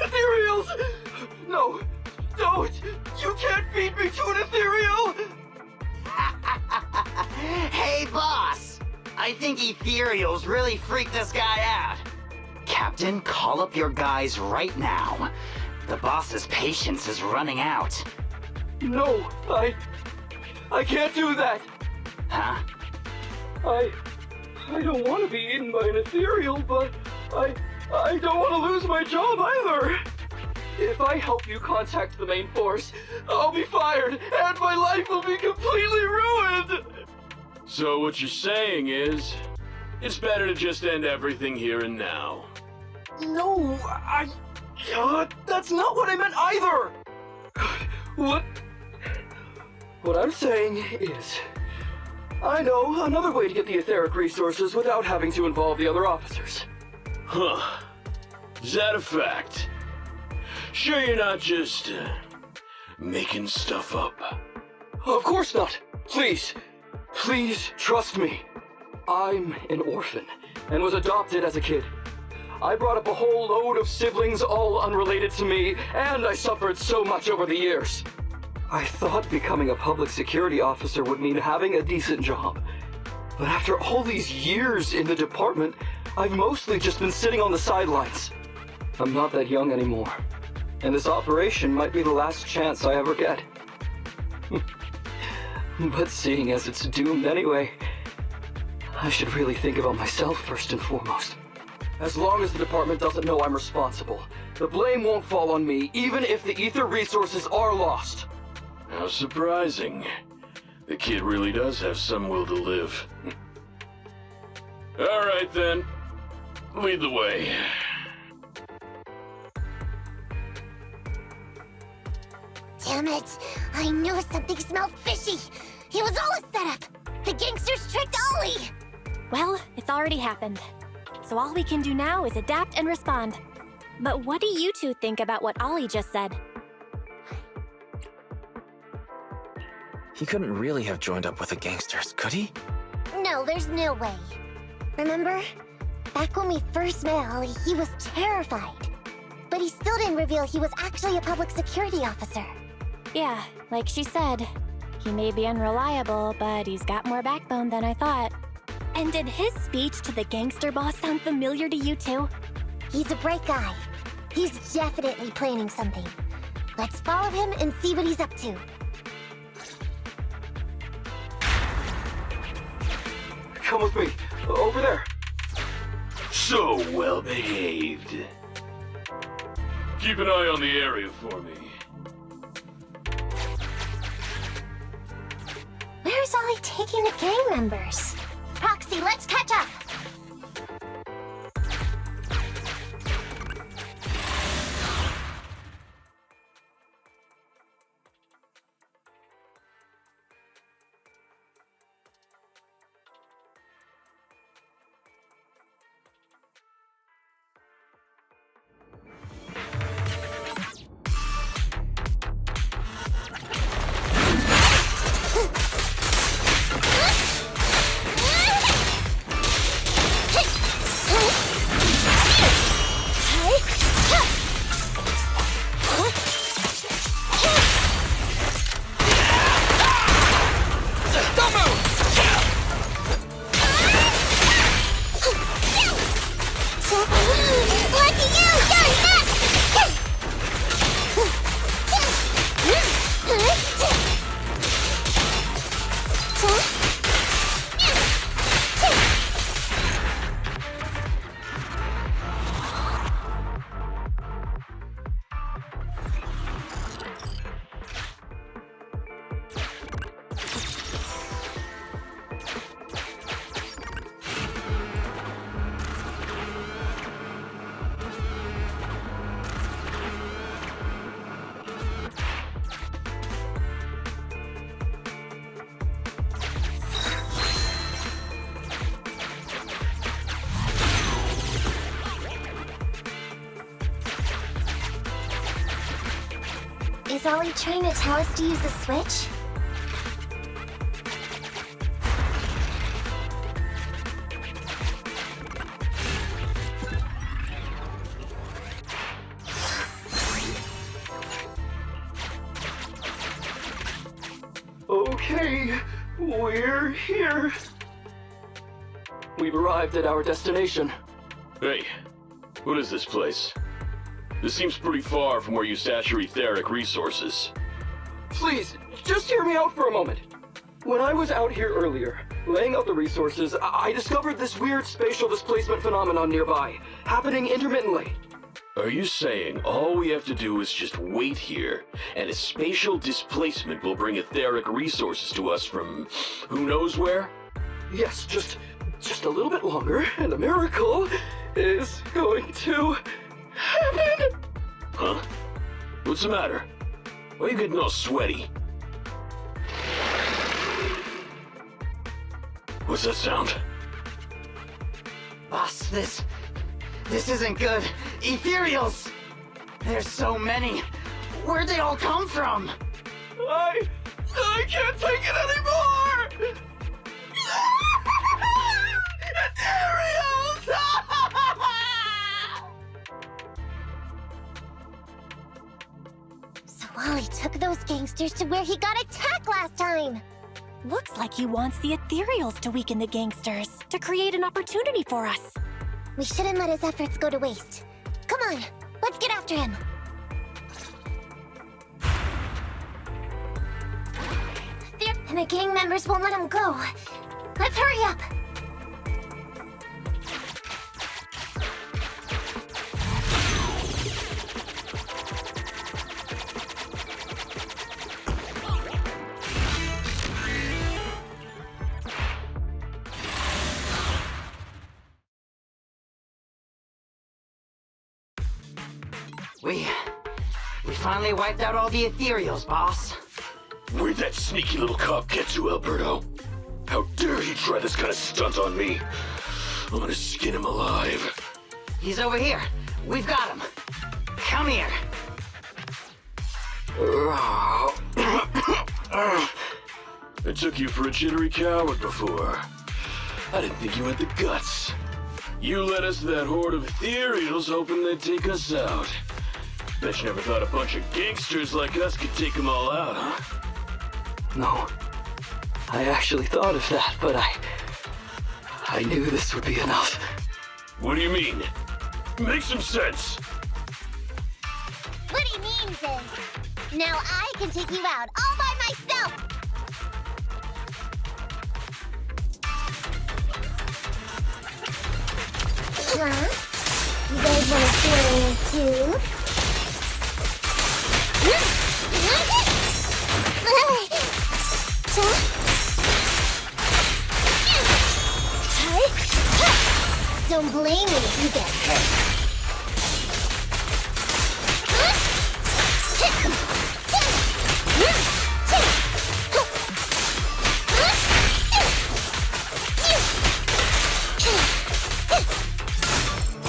Ethereals! No, don't! You can't feed me to an ethereal! Hey, boss! I think ethereals really freaked this guy out. Captain, call up your guys right now. The boss's patience is running out. No, I can't do that. Huh? I don't want to be eaten by an ethereal, but I don't want to lose my job either. If I help you contact the main force, I'll be fired, and my life will be completely ruined! So what you're saying is, it's better to just end everything here and now. No, that's not what I meant either! What I'm saying is, I know another way to get the etheric resources without having to involve the other officers. Huh. Is that a fact? Sure you're not just, making stuff up? Of course not. Please trust me. I'm an orphan and was adopted as a kid. I brought up a whole load of siblings all unrelated to me, and I suffered so much over the years. I thought becoming a public security officer would mean having a decent job. But after all these years in the department, I've mostly just been sitting on the sidelines. I'm not that young anymore, and this operation might be the last chance I ever get. But seeing as it's doomed anyway, I should really think about myself first and foremost. As long as the department doesn't know I'm responsible, the blame won't fall on me, even if the ether resources are lost. How surprising. The kid really does have some will to live. All right then, lead the way. Damn it! I knew something smelled fishy! It was all a setup! The gangsters tricked Ollie! Well, it's already happened. So all we can do now is adapt and respond. But what do you two think about what Ollie just said? He couldn't really have joined up with the gangsters, could he? No, there's no way. Remember? Back when we first met Ollie, he was terrified. But he still didn't reveal he was actually a public security officer. Yeah, like she said, he may be unreliable, but he's got more backbone than I thought. And did his speech to the gangster boss sound familiar to you too? He's a bright guy. He's definitely planning something. Let's follow him and see what he's up to. Come with me. Over there. So well behaved. Keep an eye on the area for me. Where's Ollie taking the gang members? Proxy, let's catch up! Is Ollie trying to tell us to use the switch? Okay, we're here. We've arrived at our destination. Hey, what is this place? This seems pretty far from where you stash your etheric resources. Please, just hear me out for a moment. When I was out here earlier, laying out the resources, I discovered this weird spatial displacement phenomenon nearby, happening intermittently. Are you saying all we have to do is just wait here, and a spatial displacement will bring etheric resources to us from who knows where? Yes, just a little bit longer, and a miracle is going to happen. Huh? What's the matter? Why are you getting all sweaty? What's that sound? Boss, this isn't good. Ethereals! There's so many. Where'd they all come from? I can't take it anymore! Ethereals! So Ollie took those gangsters to where he got attacked last time. Looks like he wants the Ethereals to weaken the gangsters, to create an opportunity for us. We shouldn't let his efforts go to waste. Come on, let's get after him. And the gang members won't let him go. Let's hurry up. We finally wiped out all the Ethereals, boss. Where'd that sneaky little cop get to, Alberto? How dare he try this kind of stunt on me? I'm gonna skin him alive. He's over here. We've got him. Come here. I took you for a jittery coward before. I didn't think you had the guts. You led us to that horde of ethereals hoping they'd take us out. Bet you never thought a bunch of gangsters like us could take them all out, huh? No. I actually thought of that, but I knew this would be enough. What do you mean? Make some sense. What he means is, now I can take you out all by myself. Huh? You guys want to feel it too? Don't blame me if you get hurt.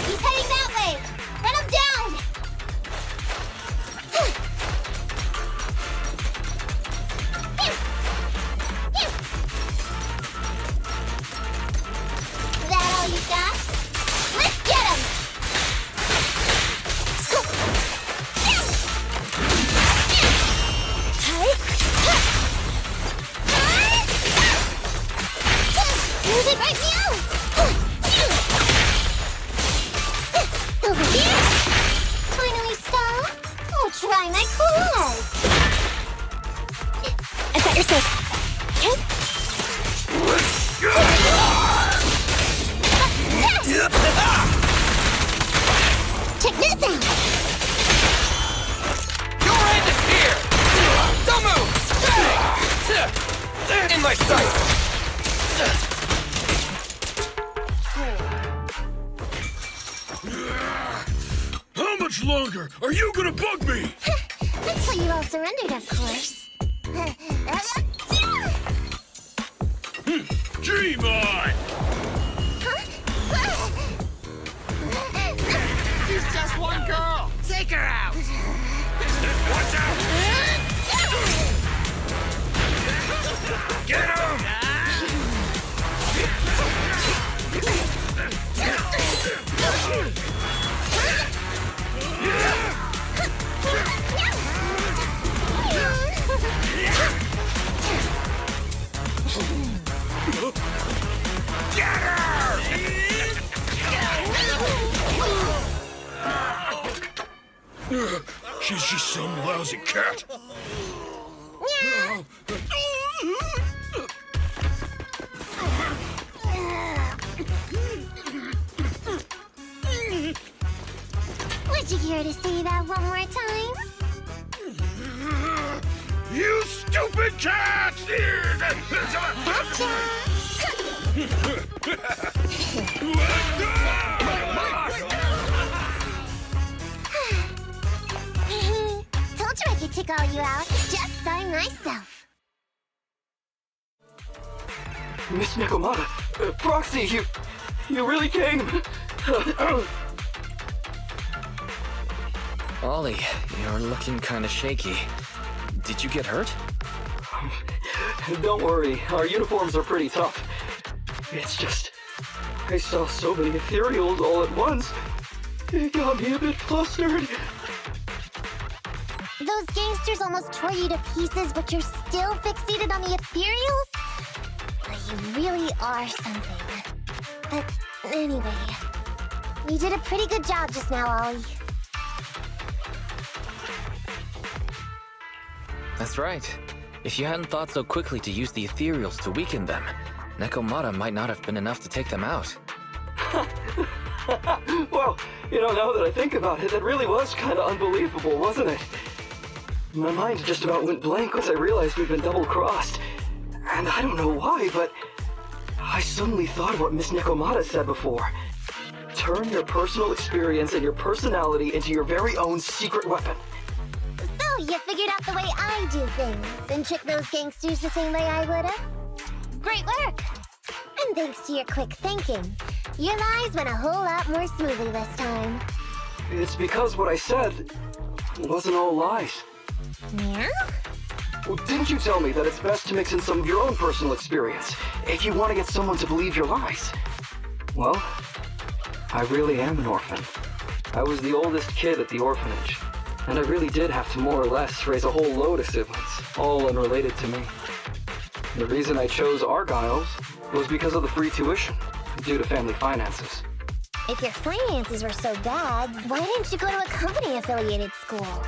He's heading that way. Run him down. That all you got? Let's get him! Use it right now! Over here! Finally stopped? Oh, try my claws! I've got your six. Check this out! Your end is here! Don't move! Stay! In my sight! How much longer are you gonna bug me? Until you all surrendered, of course. Dream on! She's just one girl! Take her out! Watch out! Get him! Get her! She's just some lousy cat. Would you care to say that one more time? You stupid cat! Told you I could take all you out just by myself. Miss Nekomata, Proxy, you really came. Ollie, you're looking kinda shaky. Did you get hurt? Don't worry, our uniforms are pretty tough. It's just, I saw so many ethereals all at once. It got me a bit flustered. Those gangsters almost tore you to pieces, but you're still fixated on the ethereals? But you really are something. But anyway, you did a pretty good job just now, Ollie. That's right. If you hadn't thought so quickly to use the ethereals to weaken them, Nekomata might not have been enough to take them out. Well, now that I think about it, that really was kind of unbelievable, wasn't it? My mind just about went blank once I realized we'd been double-crossed. And I don't know why, but I suddenly thought of what Miss Nekomata said before. Turn your personal experience and your personality into your very own secret weapon. So, you figured out the way I do things and tricked those gangsters the same way I would've? Great work! And thanks to your quick thinking, your lies went a whole lot more smoothly this time. It's because what I said wasn't all lies. Yeah? Well, didn't you tell me that it's best to mix in some of your own personal experience if you want to get someone to believe your lies? Well, I really am an orphan. I was the oldest kid at the orphanage, and I really did have to more or less raise a whole load of siblings, all unrelated to me. The reason I chose Argyle's was because of the free tuition, due to family finances. If your finances were so bad, why didn't you go to a company-affiliated school?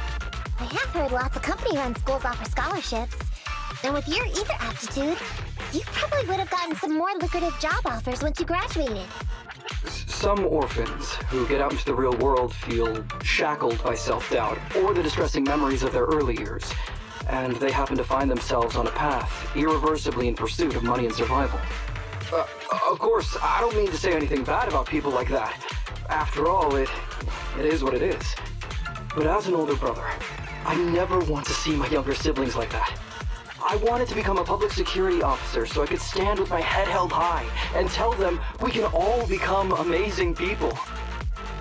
I have heard lots of company-run schools offer scholarships. And with your ether aptitude, you probably would have gotten some more lucrative job offers once you graduated. Some orphans who get out into the real world feel shackled by self-doubt or the distressing memories of their early years, and they happen to find themselves on a path irreversibly in pursuit of money and survival. Of course, I don't mean to say anything bad about people like that. After all, it is what it is. But as an older brother, I never want to see my younger siblings like that. I wanted to become a public security officer so I could stand with my head held high and tell them we can all become amazing people.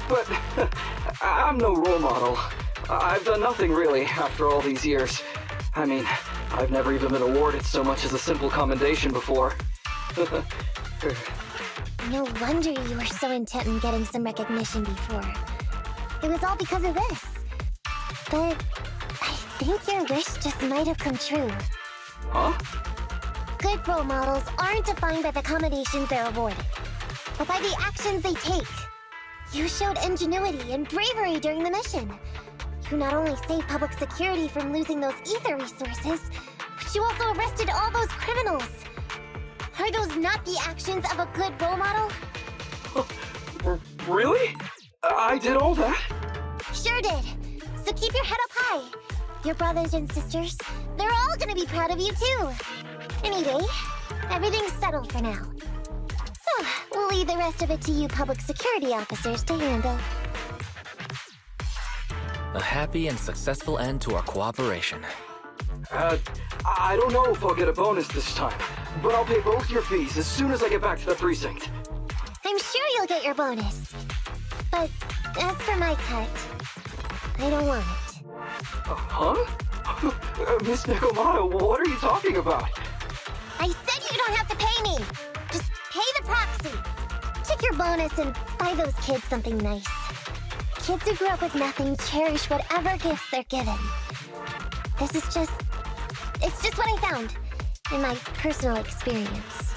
But I'm no role model. I've done nothing really after all these years. I mean, I've never even been awarded so much as a simple commendation before. No wonder you were so intent on getting some recognition before. It was all because of this. But I think your wish just might have come true. Huh? Good role models aren't defined by the accommodations they're awarded, but by the actions they take. You showed ingenuity and bravery during the mission. You not only saved public security from losing those ether resources, but you also arrested all those criminals. Are those not the actions of a good role model? Really? I did all that? Sure did. So keep your head up high. Your brothers and sisters, they're all gonna be proud of you too. Anyway, everything's settled for now. So, we'll leave the rest of it to you public security officers to handle. A happy and successful end to our cooperation. I don't know if I'll get a bonus this time, but I'll pay both your fees as soon as I get back to the precinct. I'm sure you'll get your bonus. But as for my cut, I don't want it. Huh? Miss Nekomata, what are you talking about? I said you don't have to pay me. Just pay the proxy. Take your bonus and buy those kids something nice. Kids who grew up with nothing cherish whatever gifts they're given. It's just what I found in my personal experience.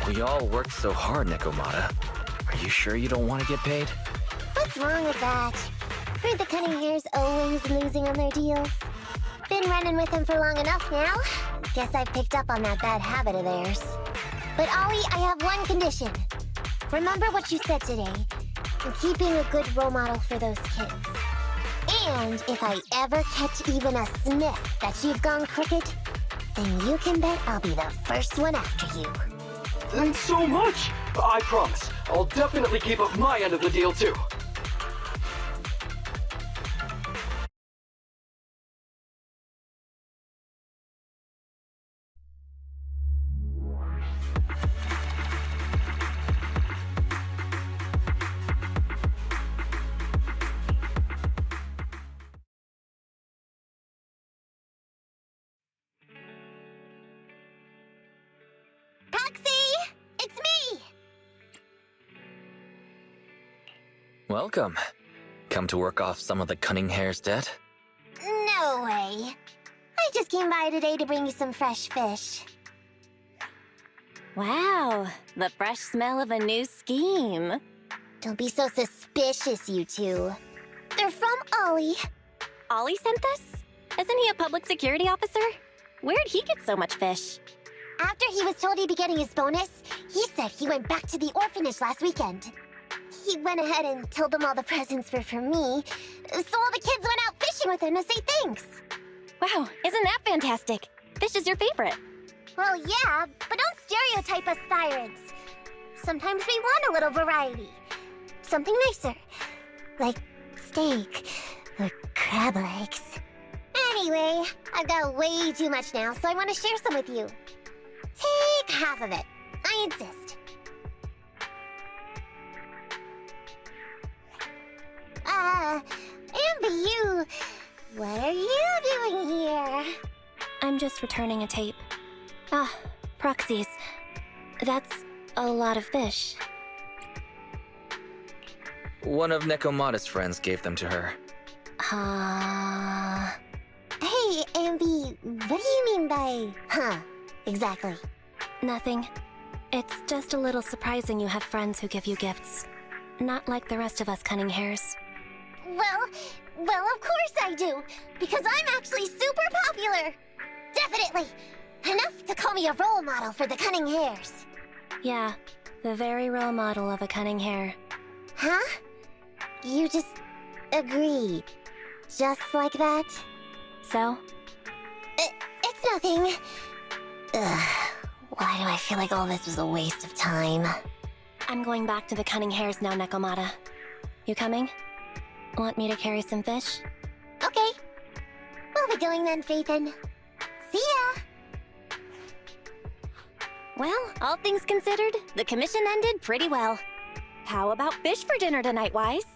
We all worked so hard, Nekomata. Are you sure you don't want to get paid? What's wrong with that? Aren't the cunning hairs always losing on their deals? Been running with them for long enough now. Guess I've picked up on that bad habit of theirs. But Ollie, I have one condition. Remember what you said today. I'm keeping a good role model for those kids. And if I ever catch even a sniff that you've gone crooked, then you can bet I'll be the first one after you. Thanks so much! I promise, I'll definitely keep up my end of the deal too. Welcome. Come to work off some of the cunning hair's debt? No way. I just came by today to bring you some fresh fish. Wow, the fresh smell of a new scheme. Don't be so suspicious, you two. They're from Ollie. Ollie sent this? Isn't he a public security officer? Where'd he get so much fish? After he was told he'd be getting his bonus, he said he went back to the orphanage last weekend. He went ahead and told them all the presents were for me, so all the kids went out fishing with him to say thanks. Wow, isn't that fantastic? Fish is your favorite. Well, yeah, but don't stereotype us sirens. Sometimes we want a little variety. Something nicer, like steak or crab legs. Anyway, I've got way too much now, so I want to share some with you. Take half of it. I insist. Amber, what are you doing here? I'm just returning a tape. Ah, proxies. That's a lot of fish. One of Nekomata's friends gave them to her. Hey, Amby, what do you mean by, exactly? Nothing. It's just a little surprising you have friends who give you gifts. Not like the rest of us cunning hairs. Well, of course I do, because I'm actually super popular. Definitely. Enough to call me a role model for the cunning hairs. Yeah, the very role model of a cunning hair. Huh? You just agreed. Just like that? So? It's nothing. Ugh, why do I feel like all this was a waste of time? I'm going back to the cunning hairs now, Nekomata. You coming? Want me to carry some fish? Okay. We'll be going then, Phaethon. See ya! Well, all things considered, the commission ended pretty well. How about fish for dinner tonight, Wise?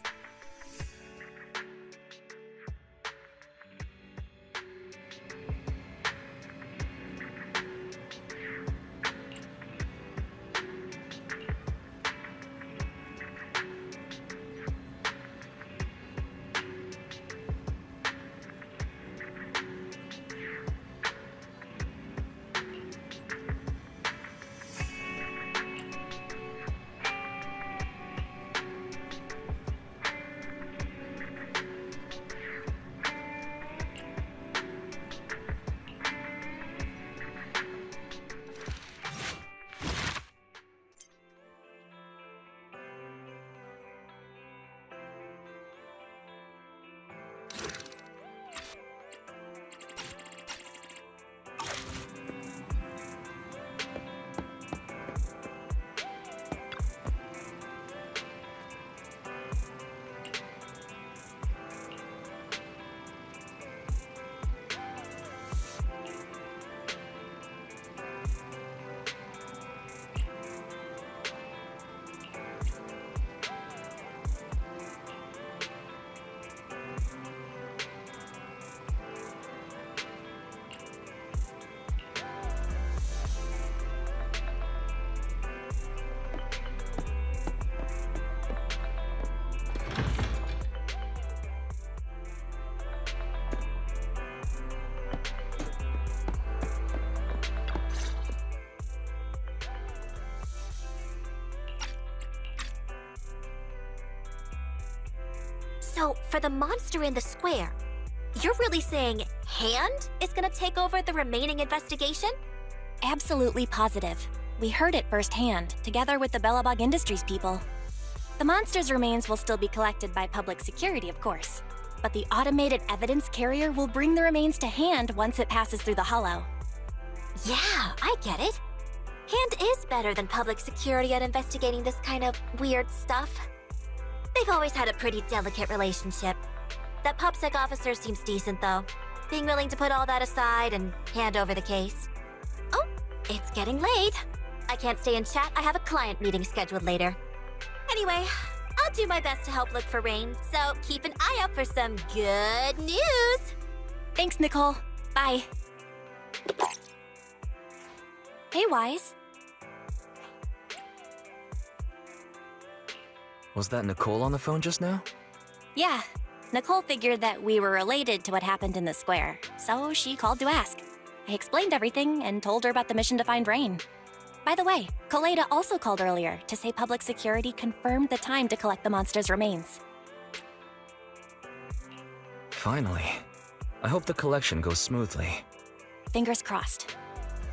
So, for the monster in the square, you're really saying Hand is gonna take over the remaining investigation? Absolutely positive. We heard it firsthand, together with the Bellabog Industries people. The monster's remains will still be collected by public security, of course. But the automated evidence carrier will bring the remains to Hand once it passes through the hollow. Yeah, I get it. Hand is better than public security at investigating this kind of weird stuff. They've always had a pretty delicate relationship. That PubSec officer seems decent, though, being willing to put all that aside and hand over the case. Oh, it's getting late. I can't stay and chat. I have a client meeting scheduled later. Anyway, I'll do my best to help look for Rain, so keep an eye out for some good news. Thanks, Nicole. Bye. Hey, Wise. Was that Nicole on the phone just now? Yeah, Nicole figured that we were related to what happened in the square, so she called to ask. I explained everything and told her about the mission to find Rain. By the way, Koleda also called earlier to say public security confirmed the time to collect the monster's remains. Finally. I hope the collection goes smoothly. Fingers crossed.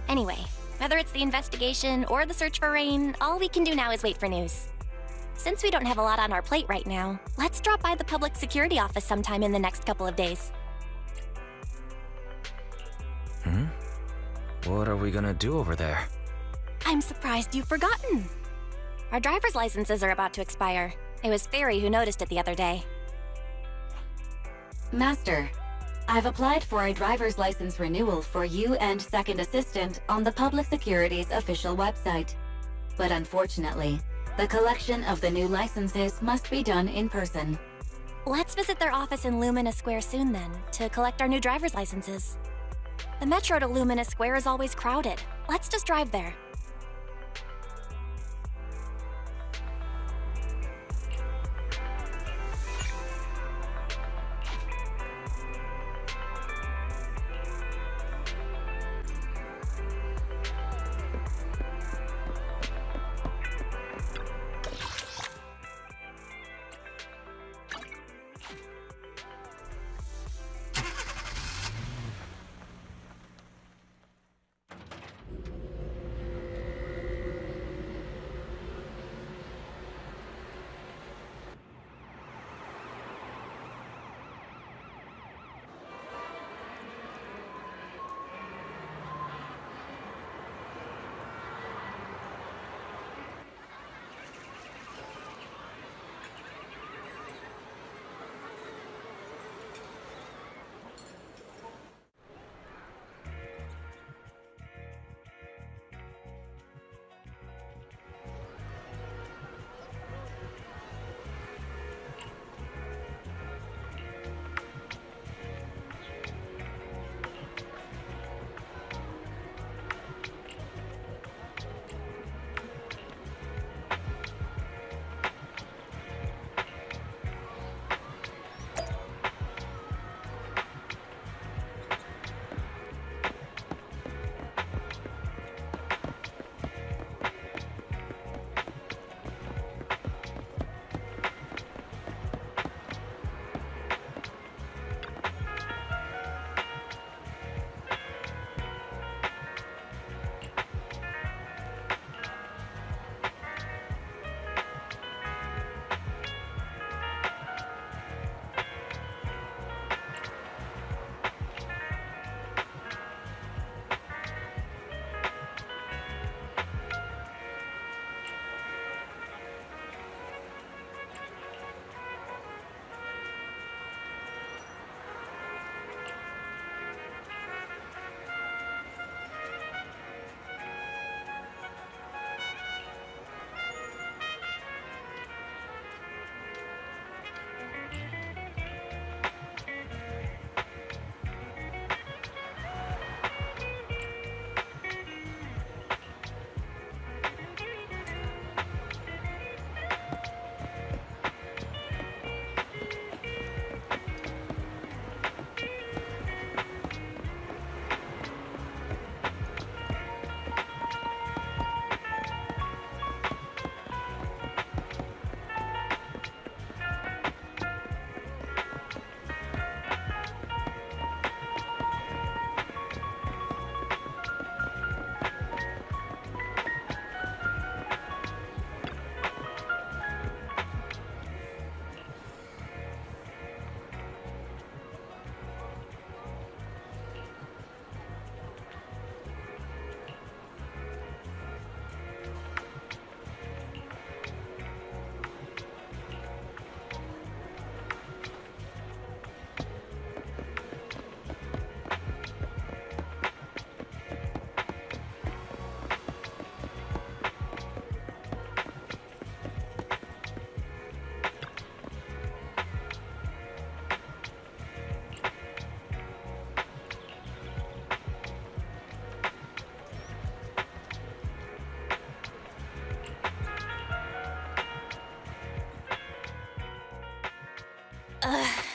Anyway, whether it's the investigation or the search for Rain, all we can do now is wait for news. Since we don't have a lot on our plate right now, let's drop by the public security office sometime in the next couple of days. What are we gonna do over there? I'm surprised you've forgotten. Our driver's licenses are about to expire. It was Fairy who noticed it the other day. Master, I've applied for a driver's license renewal for you and Second Assistant on the Public Security's official website. But unfortunately, the collection of the new licenses must be done in person. Let's visit their office in Lumina Square soon then, to collect our new driver's licenses. The metro to Lumina Square is always crowded. Let's just drive there.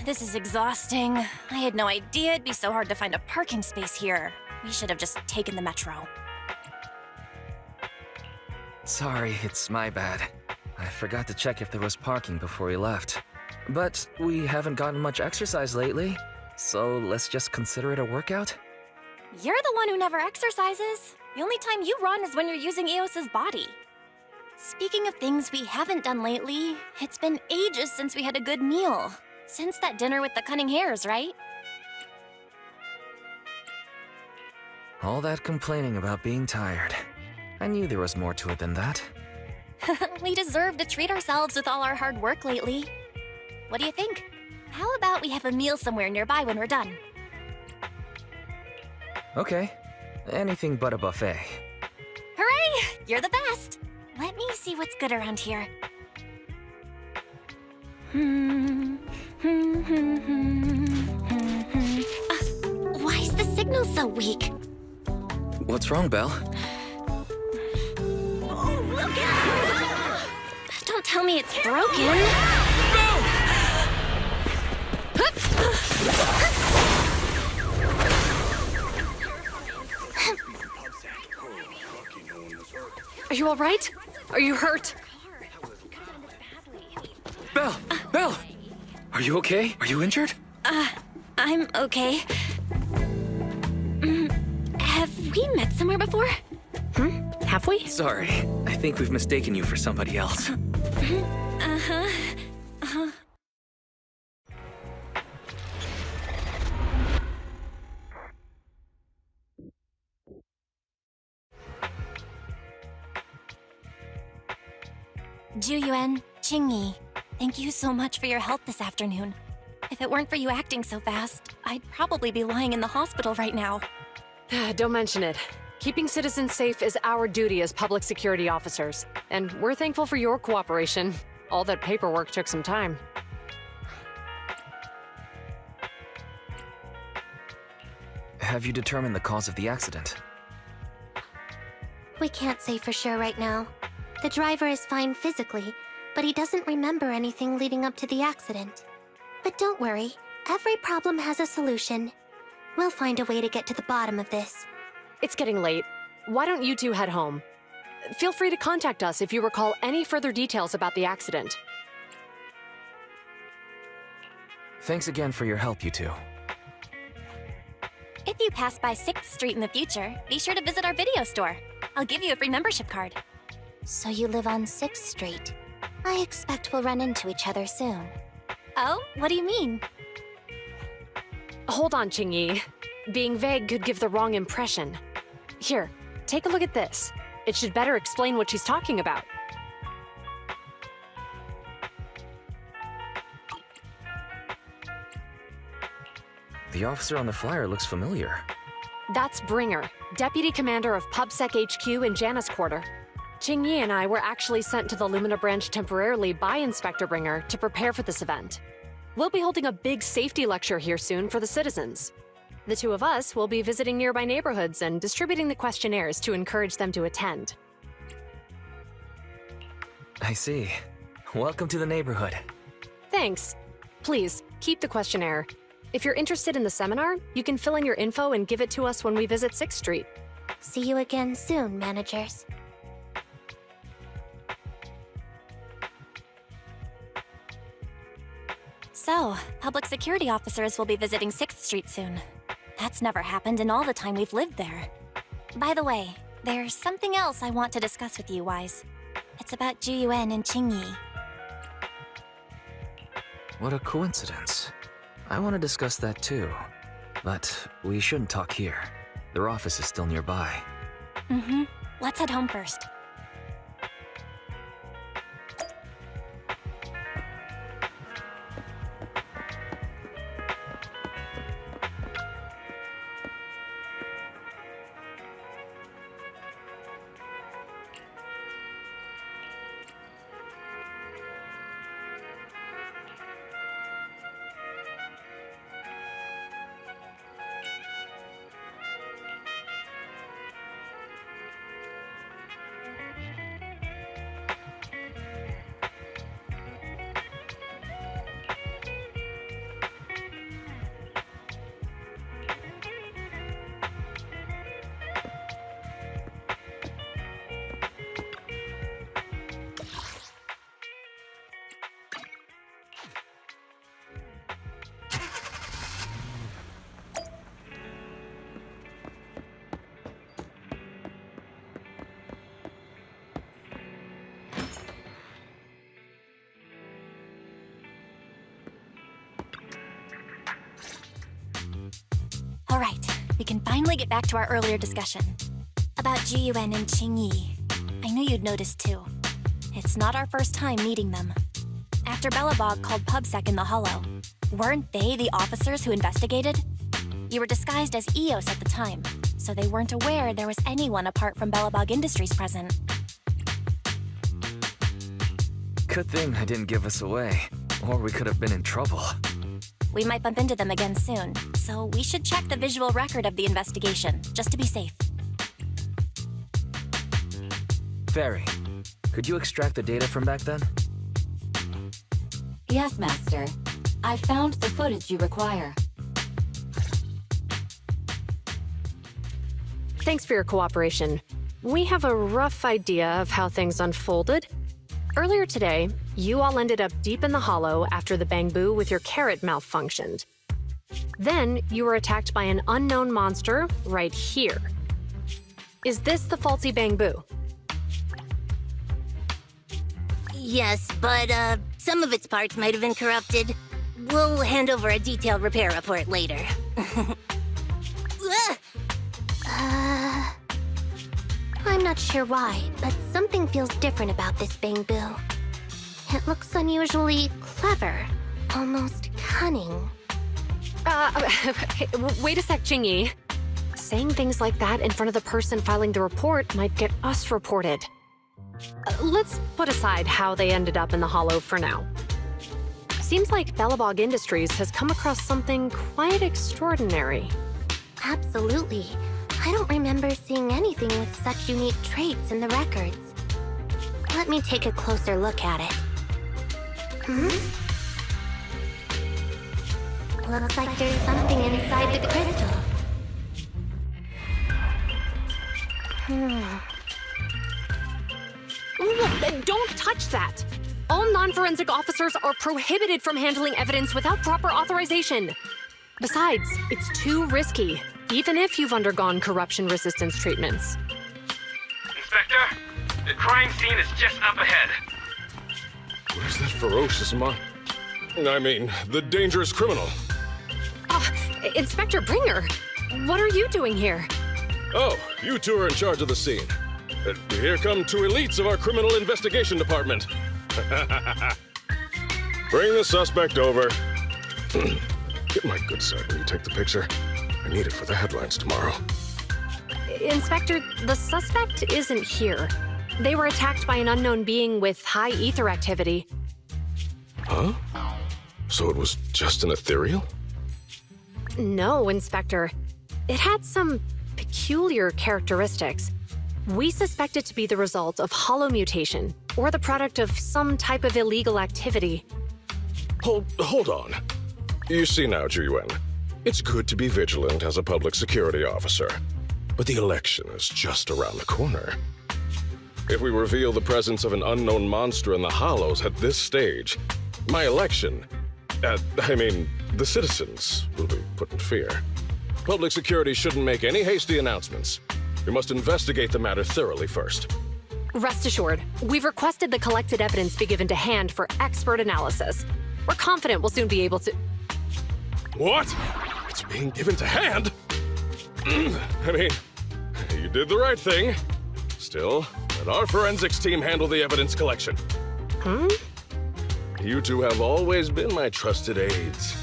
This is exhausting. I had no idea it'd be so hard to find a parking space here. We should have just taken the metro. Sorry, it's my bad. I forgot to check if there was parking before we left. But we haven't gotten much exercise lately, so let's just consider it a workout? You're the one who never exercises. The only time you run is when you're using Eos's body. Speaking of things we haven't done lately, it's been ages since we had a good meal. Since that dinner with the cunning hares, right? All that complaining about being tired. I knew there was more to it than that. We deserve to treat ourselves with all our hard work lately. What do you think? How about we have a meal somewhere nearby when we're done? Okay. Anything but a buffet. Hooray! You're the best! Let me see what's good around here. Why is the signal so weak? What's wrong, Belle? Oh, look out! Don't tell me it's broken. Are you all right? Are you hurt? Belle! Belle! Are you okay? Are you injured? I'm okay. Have we met somewhere before? Have we? Sorry. I think we've mistaken you for somebody else. Uh-huh. Juyuan, Qingyi, thank you so much for your help this afternoon. If it weren't for you acting so fast, I'd probably be lying in the hospital right now. Don't mention it. Keeping citizens safe is our duty as public security officers, and we're thankful for your cooperation. All that paperwork took some time. Have you determined the cause of the accident? We can't say for sure right now. The driver is fine physically, but he doesn't remember anything leading up to the accident. But don't worry, every problem has a solution. We'll find a way to get to the bottom of this. It's getting late. Why don't you two head home? Feel free to contact us if you recall any further details about the accident. Thanks again for your help, you two. If you pass by 6th Street in the future, be sure to visit our video store. I'll give you a free membership card. So you live on 6th Street. I expect we'll run into each other soon. Oh, what do you mean? Hold on, Qingyi. Being vague could give the wrong impression. Here, take a look at this. It should better explain what she's talking about. The officer on the flyer looks familiar. That's Bringer, Deputy Commander of PubSec HQ in Janus Quarter. Qingyi and I were actually sent to the Lumina branch temporarily by Inspector Bringer to prepare for this event. We'll be holding a big safety lecture here soon for the citizens. The two of us will be visiting nearby neighborhoods and distributing the questionnaires to encourage them to attend. I see. Welcome to the neighborhood. Thanks. Please, keep the questionnaire. If you're interested in the seminar, you can fill in your info and give it to us when we visit 6th Street. See you again soon, managers. So, public security officers will be visiting 6th Street soon. That's never happened in all the time we've lived there. By the way, there's something else I want to discuss with you, Wise. It's about Juyuan and Qingyi. What a coincidence. I want to discuss that too. But we shouldn't talk here. Their office is still nearby. Let's head home first. All right, we can finally get back to our earlier discussion. About Jiyuan and Qingyi. I knew you'd noticed too. It's not our first time meeting them. After Belobog called PubSec in the Hollow, weren't they the officers who investigated? You were disguised as EOS at the time, so they weren't aware there was anyone apart from Belobog Industries present. Good thing I didn't give us away, or we could have been in trouble. We might bump into them again soon, so we should check the visual record of the investigation, just to be safe. Fairy, could you extract the data from back then? Yes, Master. I found the footage you require. Thanks for your cooperation. We have a rough idea of how things unfolded. Earlier today, you all ended up deep in the Hollow after the Bangbu with your carrot malfunctioned. Then, you were attacked by an unknown monster right here. Is this the faulty Bangbu? Yes, but some of its parts might have been corrupted. We'll hand over a detailed repair report later. I'm not sure why, but something feels different about this Bangbu. It looks unusually clever, almost cunning. Wait a sec, Qingyi. Saying things like that in front of the person filing the report might get us reported. Let's put aside how they ended up in the Hollow for now. Seems like Belobog Industries has come across something quite extraordinary. Absolutely. I don't remember seeing anything with such unique traits in the records. Let me take a closer look at it. Looks like there's something inside the crystal. Don't touch that! All non-forensic officers are prohibited from handling evidence without proper authorization. Besides, it's too risky, even if you've undergone corruption resistance treatments. Inspector, the crime scene is just up ahead. Where's that ferocious the dangerous criminal? Inspector Bringer, what are you doing here? Oh, you two are in charge of the scene. Here come two elites of our criminal investigation department. Bring the suspect over. Get my good side when you take the picture. I need it for the headlines tomorrow. Inspector, the suspect isn't here. They were attacked by an unknown being with high ether activity. Huh? So it was just an ethereal? No, Inspector. It had some peculiar characteristics. We suspect it to be the result of hollow mutation, or the product of some type of illegal activity. Hold on. You see now, Jiyuan, it's good to be vigilant as a public security officer, but the election is just around the corner. If we reveal the presence of an unknown monster in the Hollows at this stage, my election, the citizens will be put in fear. Public security shouldn't make any hasty announcements. We must investigate the matter thoroughly first. Rest assured, we've requested the collected evidence be given to hand for expert analysis. We're confident we'll soon be able to... What? It's being given to hand? You did the right thing. Still, let our forensics team handle the evidence collection. You two have always been my trusted aides.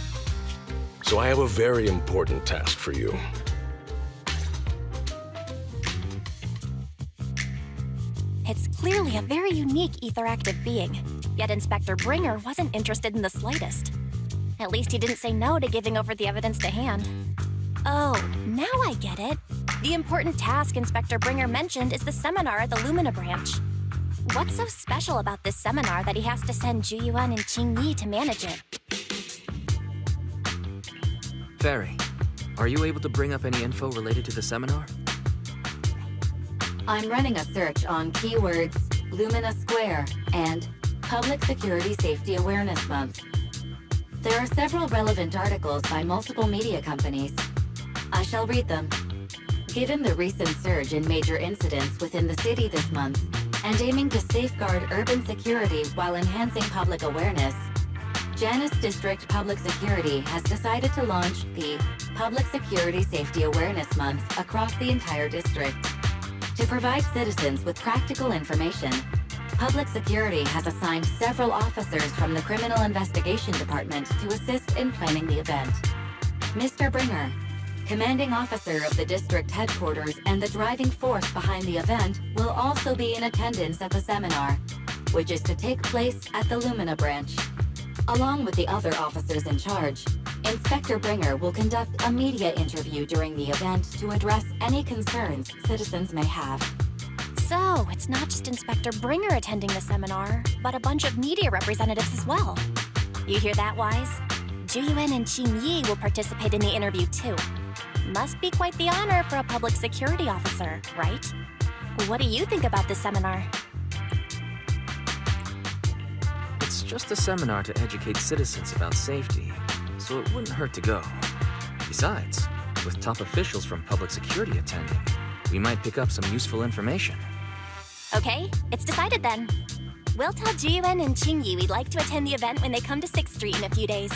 So I have a very important task for you. It's clearly a very unique etheractive being, yet Inspector Bringer wasn't interested in the slightest. At least he didn't say no to giving over the evidence to hand. Oh, now I get it. The important task Inspector Bringer mentioned is the seminar at the Lumina branch. What's so special about this seminar that he has to send Jiyuan and Qingyi to manage it? Fairy, are you able to bring up any info related to the seminar? I'm running a search on keywords Lumina Square and Public Security Safety Awareness Month. There are several relevant articles by multiple media companies. I shall read them. Given the recent surge in major incidents within the city this month, and aiming to safeguard urban security while enhancing public awareness, Janus District Public Security has decided to launch the Public Security Safety Awareness Month across the entire district. To provide citizens with practical information, Public Security has assigned several officers from the Criminal Investigation Department to assist in planning the event. Mr. Bringer, commanding officer of the district headquarters and the driving force behind the event, will also be in attendance at the seminar, which is to take place at the Lumina branch. Along with the other officers in charge, Inspector Bringer will conduct a media interview during the event to address any concerns citizens may have. So, it's not just Inspector Bringer attending the seminar, but a bunch of media representatives as well. You hear that, Wise? Juyuan and Qingyi will participate in the interview too. Must be quite the honor for a public security officer, right? What do you think about this seminar? It's just a seminar to educate citizens about safety, so it wouldn't hurt to go. Besides, with top officials from public security attending, we might pick up some useful information. Okay, it's decided then. We'll tell Jiyuan and Qingyi we'd like to attend the event when they come to 6th Street in a few days.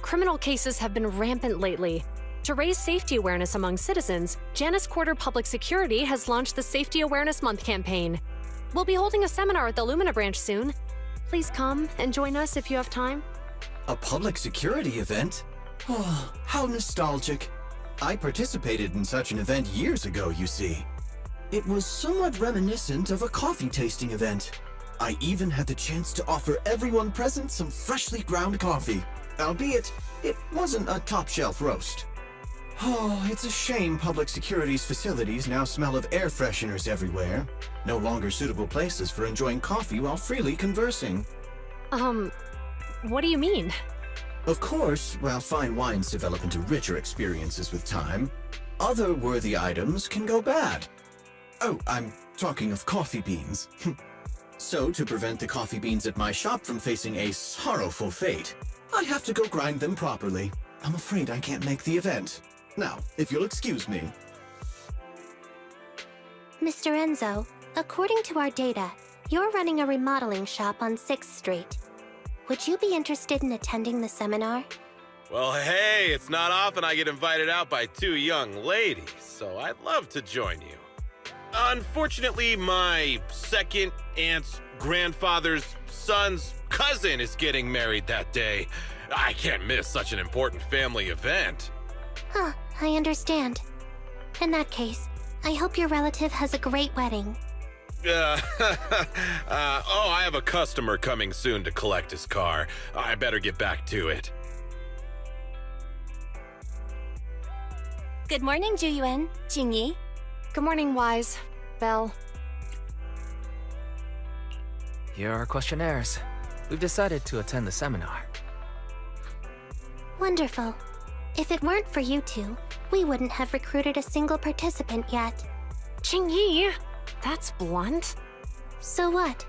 Criminal cases have been rampant lately. To raise safety awareness among citizens, Janus Quarter Public Security has launched the Safety Awareness Month campaign. We'll be holding a seminar at the Lumina branch soon. Please come and join us if you have time. A public security event? Oh, how nostalgic. I participated in such an event years ago, you see. It was somewhat reminiscent of a coffee tasting event. I even had the chance to offer everyone present some freshly ground coffee. Albeit, it wasn't a top-shelf roast. Oh, it's a shame public security's facilities now smell of air fresheners everywhere. No longer suitable places for enjoying coffee while freely conversing. What do you mean? Of course, while fine wines develop into richer experiences with time, other worthy items can go bad. Oh, I'm talking of coffee beans. So, to prevent the coffee beans at my shop from facing a sorrowful fate, I have to go grind them properly. I'm afraid I can't make the event. Now, if you'll excuse me. Mr. Enzo, according to our data, you're running a remodeling shop on 6th Street. Would you be interested in attending the seminar? Well, hey, it's not often I get invited out by two young ladies, so I'd love to join you. Unfortunately, my second aunt's grandfather's son's cousin is getting married that day. I can't miss such an important family event. Huh, I understand. In that case, I hope your relative has a great wedding. Oh, I have a customer coming soon to collect his car. I better get back to it. Good morning, Juyuan, Qingyi. Good morning, Wise. Belle. Here are our questionnaires. We've decided to attend the seminar. Wonderful. If it weren't for you two, we wouldn't have recruited a single participant yet. Qingyi, that's blunt. So what?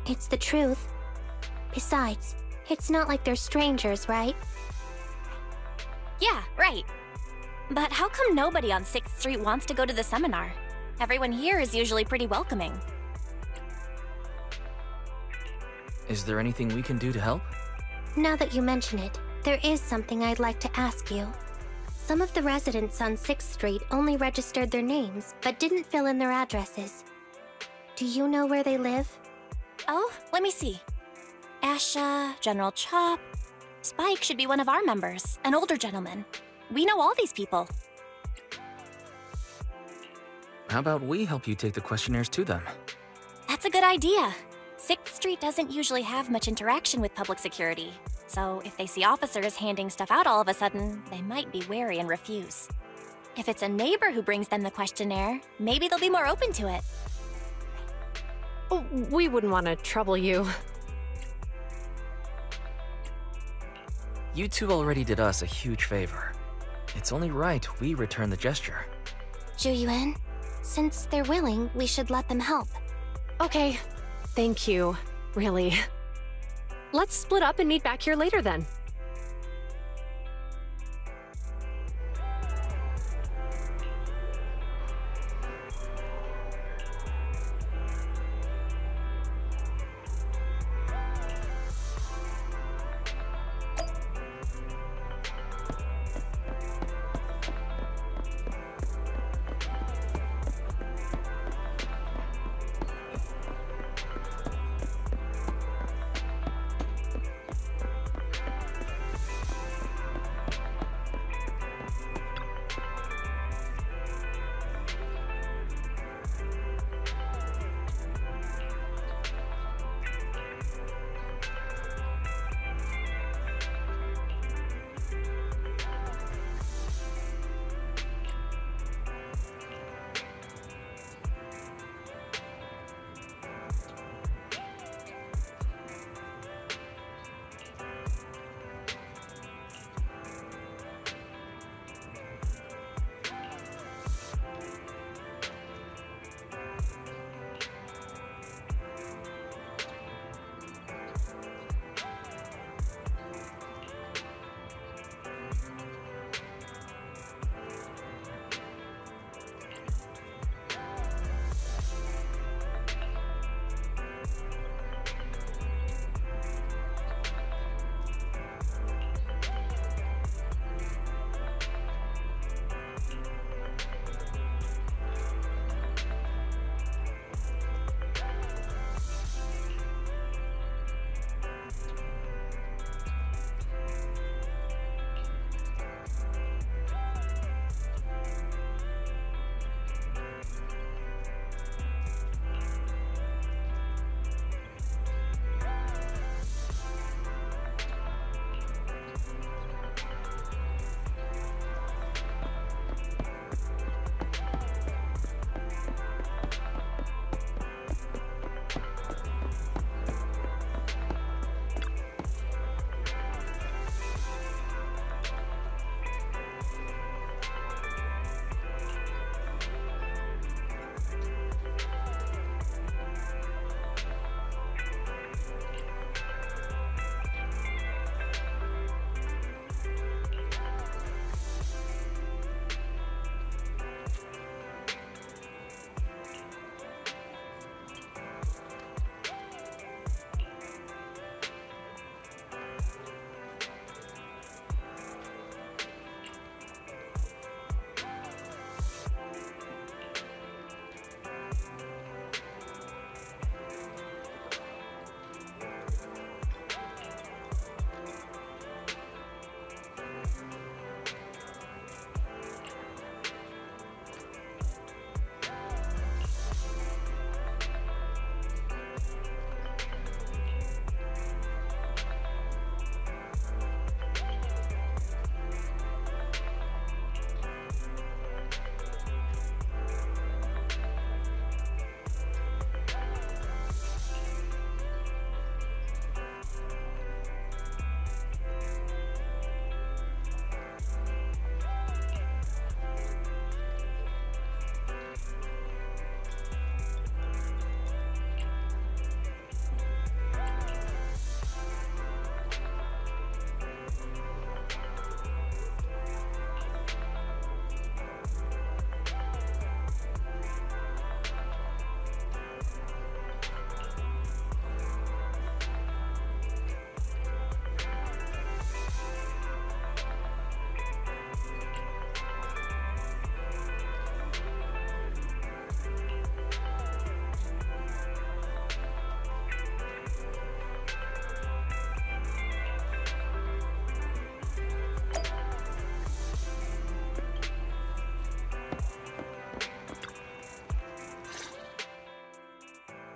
It's the truth. Besides, it's not like they're strangers, right? Yeah, right. But how come nobody on 6th Street wants to go to the seminar? Everyone here is usually pretty welcoming. Is there anything we can do to help? Now that you mention it, there is something I'd like to ask you. Some of the residents on 6th Street only registered their names, but didn't fill in their addresses. Do you know where they live? Oh, let me see. Asha, General Chop. Spike should be one of our members, an older gentleman. We know all these people. How about we help you take the questionnaires to them? That's a good idea. 6th Street doesn't usually have much interaction with public security, so if they see officers handing stuff out all of a sudden, they might be wary and refuse. If it's a neighbor who brings them the questionnaire, maybe they'll be more open to it. Oh, we wouldn't want to trouble you. You two already did us a huge favor. It's only right we return the gesture. Zhu Yuan, since they're willing, we should let them help. Okay, thank you, really. Let's split up and meet back here later then.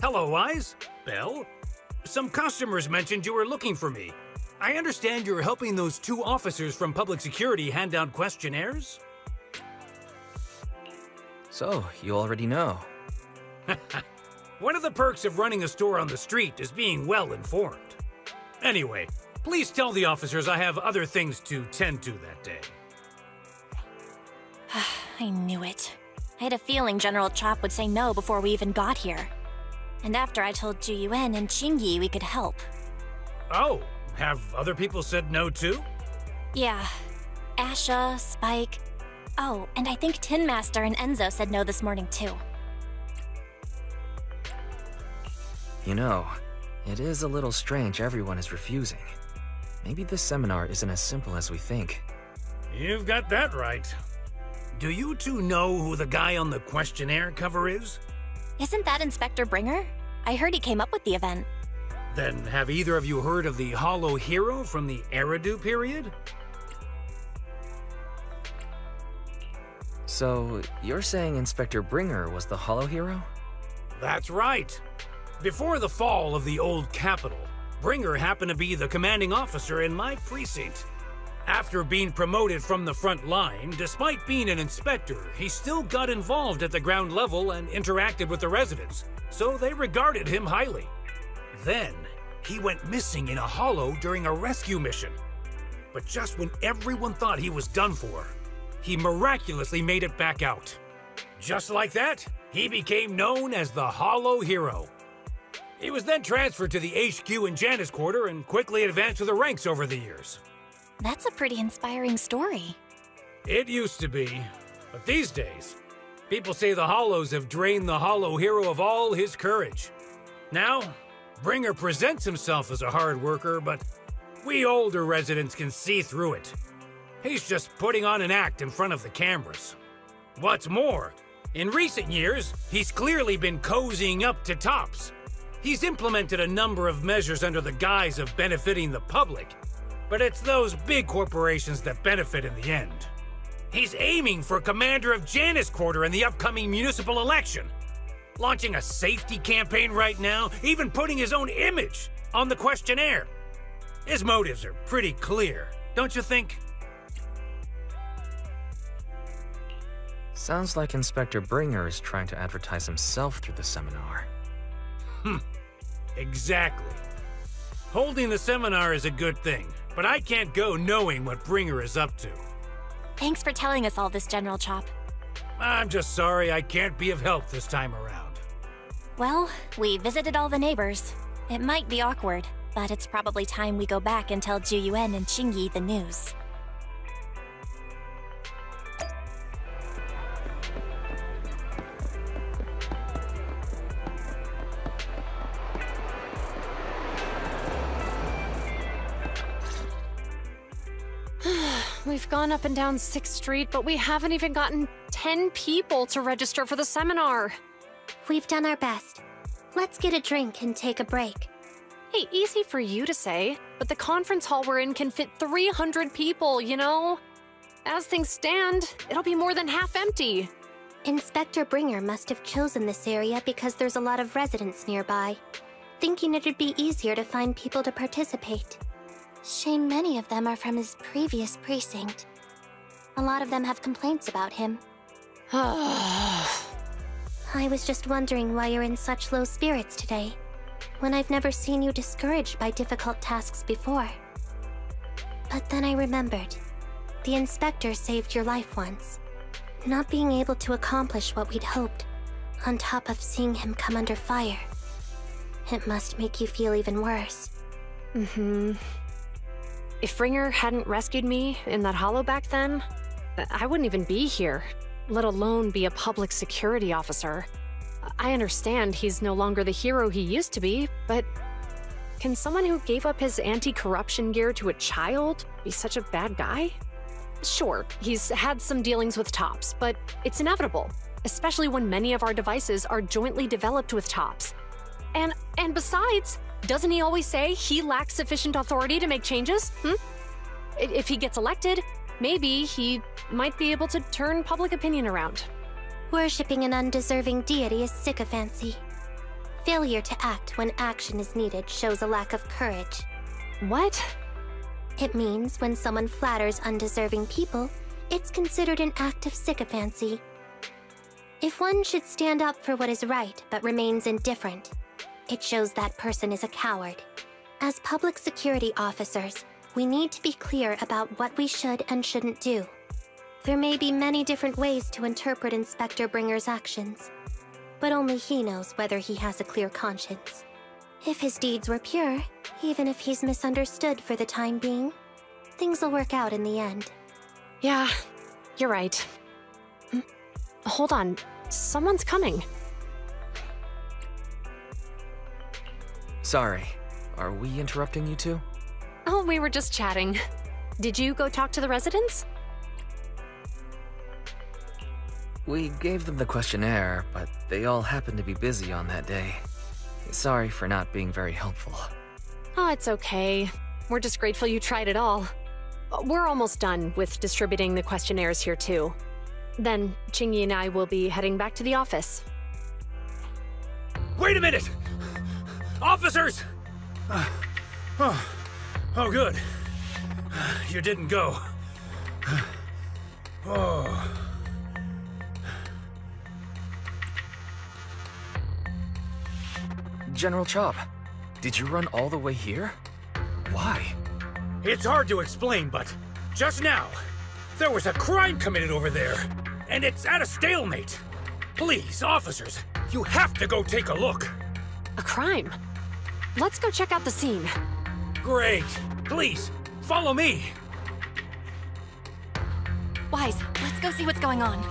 Hello, Wise. Belle? Some customers mentioned you were looking for me. I understand you're helping those 2 officers from public security hand out questionnaires? So, you already know. One of the perks of running a store on the street is being well informed. Anyway, please tell the officers I have other things to tend to that day. I knew it. I had a feeling General Chop would say no before we even got here. And after I told Zhu Yuan and Qingyi we could help. Oh, have other people said no too? Yeah. Asha, Spike. Oh, and I think Tin Master and Enzo said no this morning too. You know, it is a little strange everyone is refusing. Maybe this seminar isn't as simple as we think. You've got that right. Do you 2 know who the guy on the questionnaire cover is? Isn't that Inspector Bringer? I heard he came up with the event. Then have either of you heard of the Hollow Hero from the Eridu period? So, you're saying Inspector Bringer was the Hollow Hero? That's right. Before the fall of the old capital, Bringer happened to be the commanding officer in my precinct. After being promoted from the front line, despite being an inspector, he still got involved at the ground level and interacted with the residents, so they regarded him highly. Then, he went missing in a hollow during a rescue mission. But just when everyone thought he was done for, he miraculously made it back out. Just like that, he became known as the Hollow Hero. He was then transferred to the HQ in Janus Quarter and quickly advanced to the ranks over the years. That's a pretty inspiring story. It used to be, but these days, people say the Hollows have drained the Hollow Hero of all his courage. Now, Bringer presents himself as a hard worker, but we older residents can see through it. He's just putting on an act in front of the cameras. What's more, in recent years, he's clearly been cozying up to Tops. He's implemented a number of measures under the guise of benefiting the public, but it's those big corporations that benefit in the end. He's aiming for commander of Janus Quarter in the upcoming municipal election, launching a safety campaign right now, even putting his own image on the questionnaire. His motives are pretty clear, don't you think? Sounds like Inspector Bringer is trying to advertise himself through the seminar. Exactly. Holding the seminar is a good thing, but I can't go knowing what Bringer is up to. Thanks for telling us all this, General Chop. I'm just sorry I can't be of help this time around. Well, we visited all the neighbors. It might be awkward, but it's probably time we go back and tell Zhu Yuan and Qingyi the news. We've gone up and down 6th Street, but we haven't even gotten 10 people to register for the seminar. We've done our best. Let's get a drink and take a break. Hey, easy for you to say, but the conference hall we're in can fit 300 people, you know? As things stand, it'll be more than half empty. Inspector Bringer must have chosen this area because there's a lot of residents nearby, thinking it'd be easier to find people to participate. Shame many of them are from his previous precinct. A lot of them have complaints about him. I was just wondering why you're in such low spirits today, when I've never seen you discouraged by difficult tasks before. But then I remembered. The inspector saved your life once. Not being able to accomplish what we'd hoped, on top of seeing him come under fire. It must make you feel even worse. If Bringer hadn't rescued me in that hollow back then, I wouldn't even be here, let alone be a public security officer. I understand he's no longer the hero he used to be, but can someone who gave up his anti-corruption gear to a child be such a bad guy? Sure, he's had some dealings with Tops, but it's inevitable, especially when many of our devices are jointly developed with Tops. And besides, doesn't he always say he lacks sufficient authority to make changes? If he gets elected, maybe he might be able to turn public opinion around. Worshipping an undeserving deity is sycophancy. Failure to act when action is needed shows a lack of courage. What? It means when someone flatters undeserving people, it's considered an act of sycophancy. If one should stand up for what is right but remains indifferent, it shows that person is a coward. As public security officers, we need to be clear about what we should and shouldn't do. There may be many different ways to interpret Inspector Bringer's actions, but only he knows whether he has a clear conscience. If his deeds were pure, even if he's misunderstood for the time being, things will work out in the end. Yeah, you're right. Hold on, someone's coming. Sorry, are we interrupting you two? Oh, we were just chatting. Did you go talk to the residents? We gave them the questionnaire, but they all happened to be busy on that day. Sorry for not being very helpful. Oh, it's okay. We're just grateful you tried it all. We're almost done with distributing the questionnaires here too. Then, Chingy and I will be heading back to the office. Wait a minute! Officers! Oh, good. You didn't go. Oh. General Chop, did you run all the way here? Why? It's hard to explain, but just now, there was a crime committed over there, and it's at a stalemate. Please, officers, you have to go take a look. A crime? Let's go check out the scene. Great. Please, follow me. Wise, let's go see what's going on.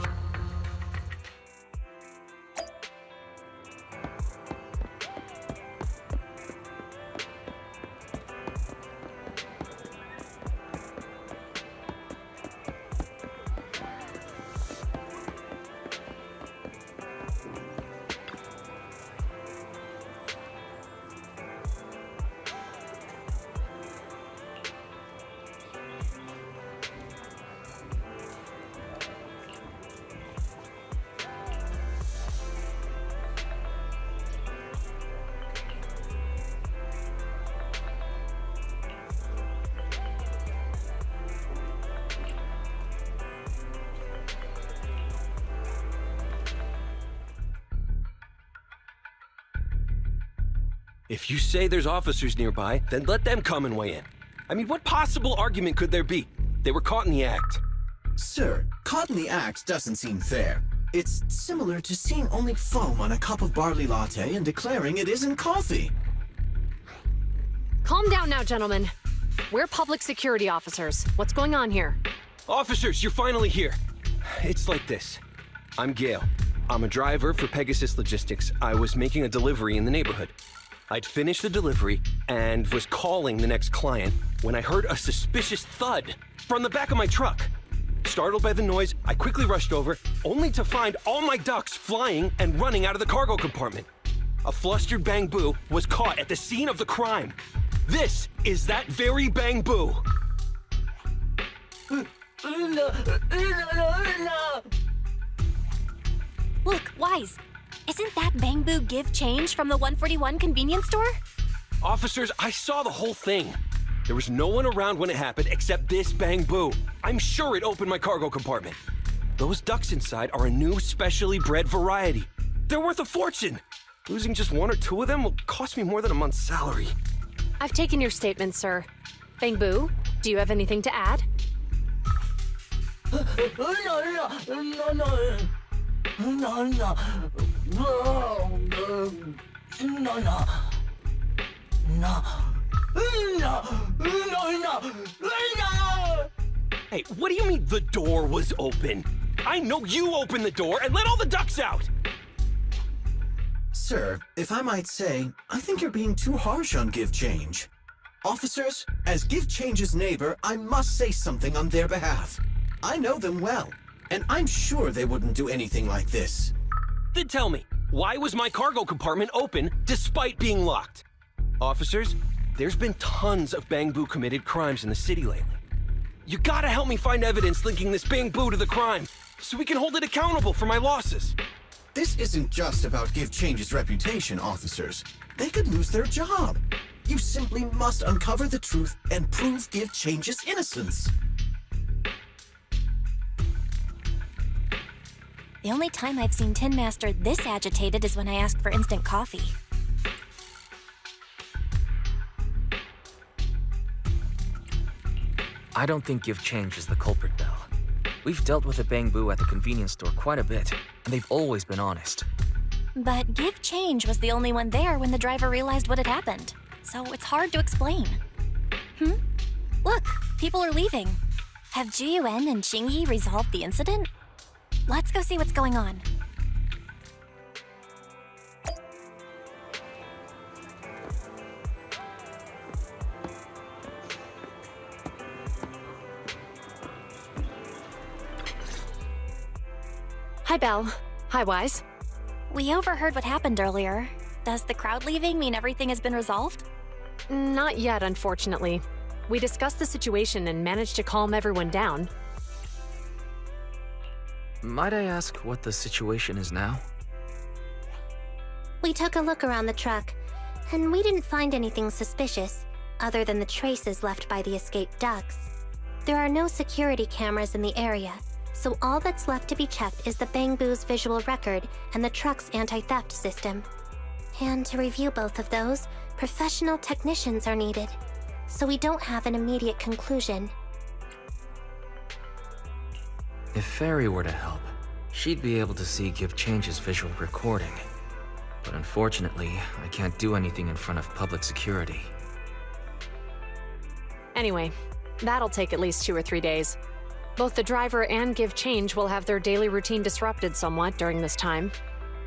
If you say there's officers nearby, then let them come and weigh in. I mean, what possible argument could there be? They were caught in the act. Sir, caught in the act doesn't seem fair. It's similar to seeing only foam on a cup of barley latte and declaring it isn't coffee. Calm down now, gentlemen. We're public security officers. What's going on here? Officers, you're finally here. It's like this. I'm Gale. I'm a driver for Pegasus Logistics. I was making a delivery in the neighborhood. I'd finished the delivery and was calling the next client when I heard a suspicious thud from the back of my truck. Startled by the noise, I quickly rushed over, only to find all my ducks flying and running out of the cargo compartment. A flustered Bang Boo was caught at the scene of the crime. This is that very Bang Boo. Look, Wise. Isn't that Bang Boo give change from the 141 convenience store? Officers, I saw the whole thing. There was no one around when it happened except this Bang Boo. I'm sure it opened my cargo compartment. Those ducks inside are a new specially bred variety. They're worth a fortune. Losing just one or two of them will cost me more than a month's salary. I've taken your statement, sir. Bang Boo, do you have anything to add? Hey, what do you mean the door was open? I know you opened the door and let all the ducks out! Sir, if I might say, I think you're being too harsh on Give Change. Officers, as Give Change's neighbor, I must say something on their behalf. I know them well, and I'm sure they wouldn't do anything like this. Then tell me, why was my cargo compartment open despite being locked? Officers, there's been tons of Bang Boo committed crimes in the city lately. You gotta help me find evidence linking this Bang Boo to the crime, so we can hold it accountable for my losses. This isn't just about Give Change's reputation, officers. They could lose their job. You simply must uncover the truth and prove Give Change's innocence. The only time I've seen Tin Master this agitated is when I asked for instant coffee. I don't think Give Change is the culprit, Belle. We've dealt with the Bangbu at the convenience store quite a bit, and they've always been honest. But Give Change was the only one there when the driver realized what had happened, so it's hard to explain. Look, people are leaving. Have Jiyuan and Qingyi resolved the incident? Let's go see what's going on. Hi, Belle. Hi, Wise. We overheard what happened earlier. Does the crowd leaving mean everything has been resolved? Not yet, unfortunately. We discussed the situation and managed to calm everyone down. Might I ask what the situation is now? We took a look around the truck, and we didn't find anything suspicious, other than the traces left by the escaped ducks. There are no security cameras in the area, so all that's left to be checked is the Bangbu's visual record and the truck's anti-theft system. And to review both of those, professional technicians are needed, so we don't have an immediate conclusion. If Fairy were to help, she'd be able to see Give Change's visual recording. But unfortunately, I can't do anything in front of public security. Anyway, that'll take at least 2 or 3 days. Both the driver and Give Change will have their daily routine disrupted somewhat during this time.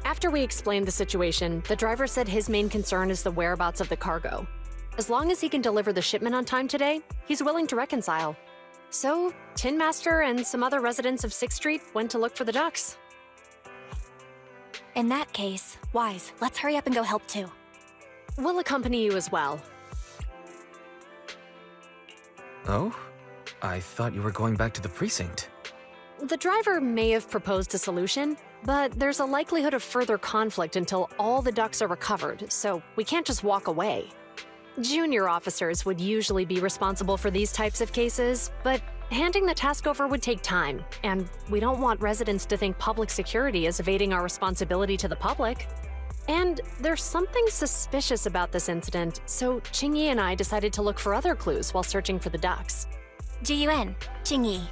After we explained the situation, the driver said his main concern is the whereabouts of the cargo. As long as he can deliver the shipment on time today, he's willing to reconcile. So, Tin Master and some other residents of 6th Street went to look for the ducks. In that case, Wise, let's hurry up and go help too. We'll accompany you as well. Oh? I thought you were going back to the precinct. The driver may have proposed a solution, but there's a likelihood of further conflict until all the ducks are recovered, so we can't just walk away. Junior officers would usually be responsible for these types of cases, but handing the task over would take time, and we don't want residents to think public security is evading our responsibility to the public. And there's something suspicious about this incident, so Qingyi and I decided to look for other clues while searching for the ducks. Jiyuan, Qingyi,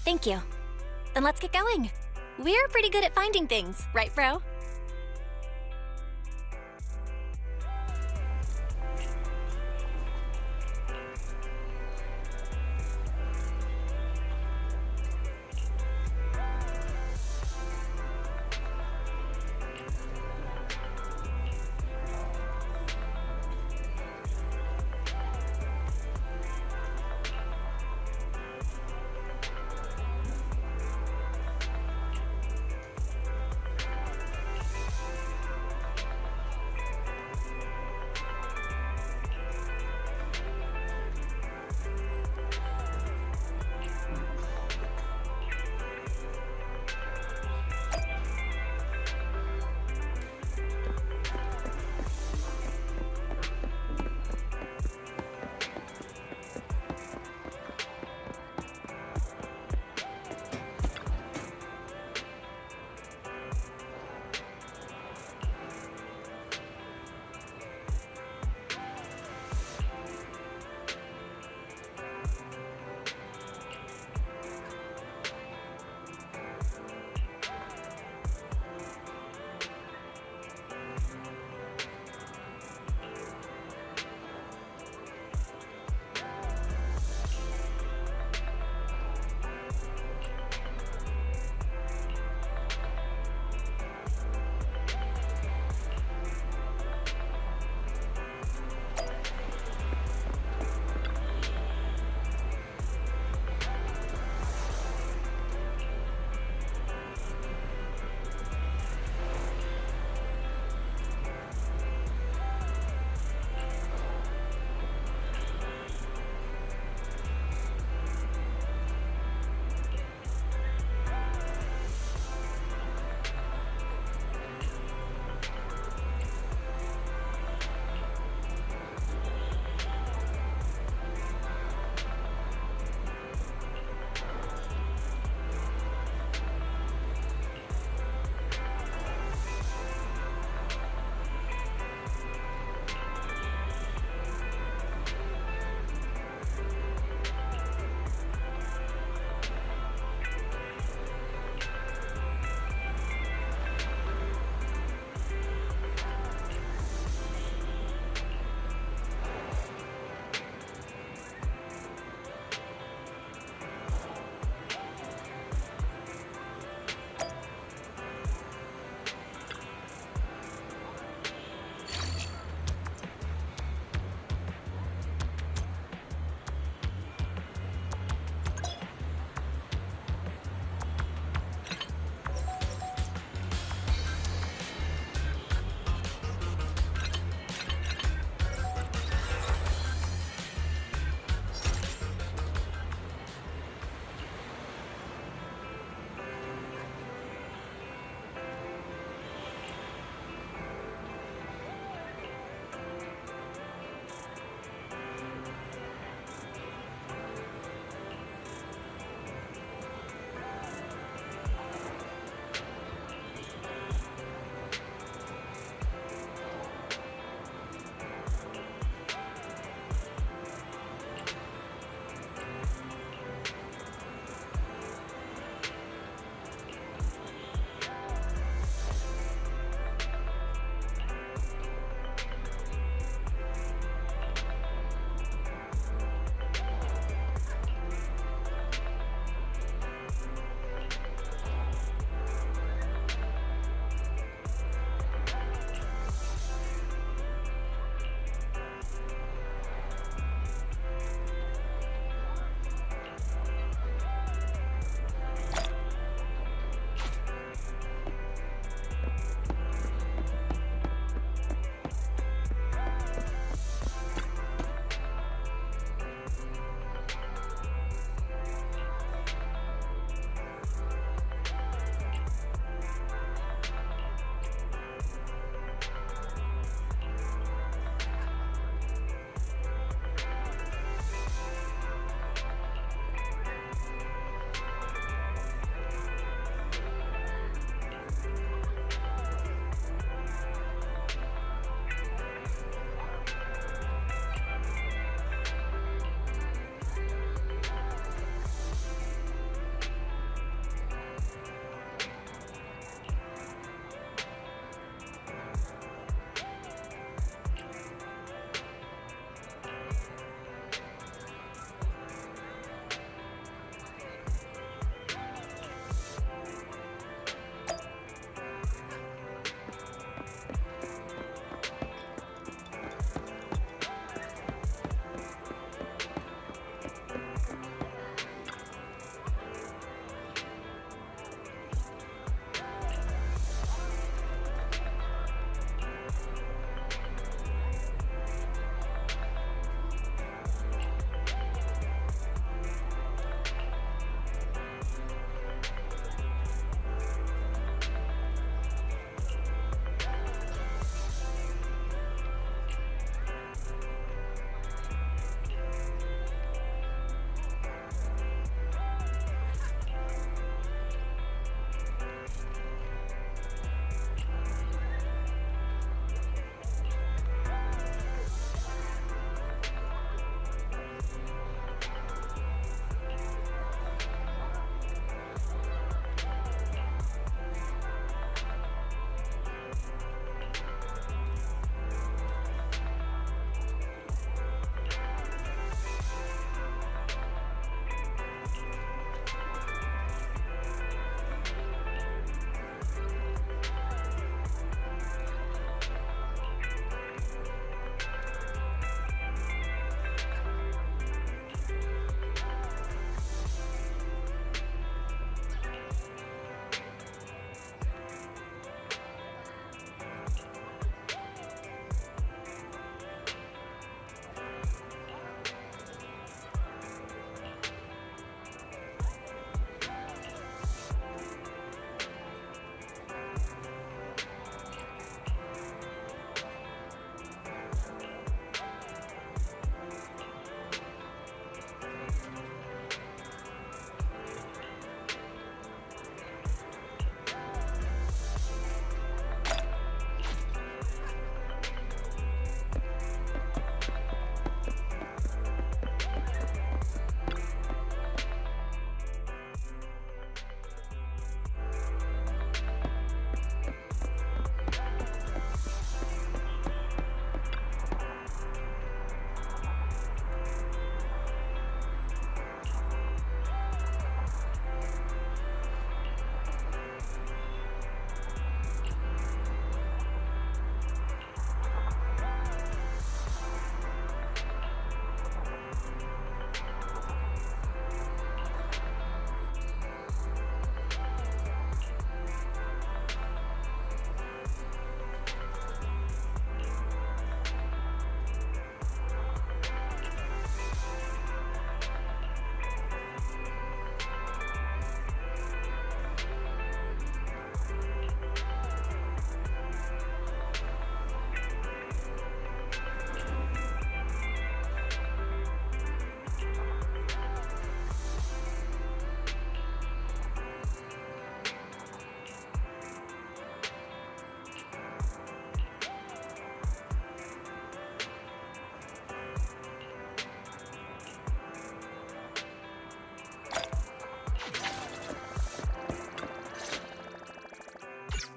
thank you. Then let's get going. We're pretty good at finding things, right, bro?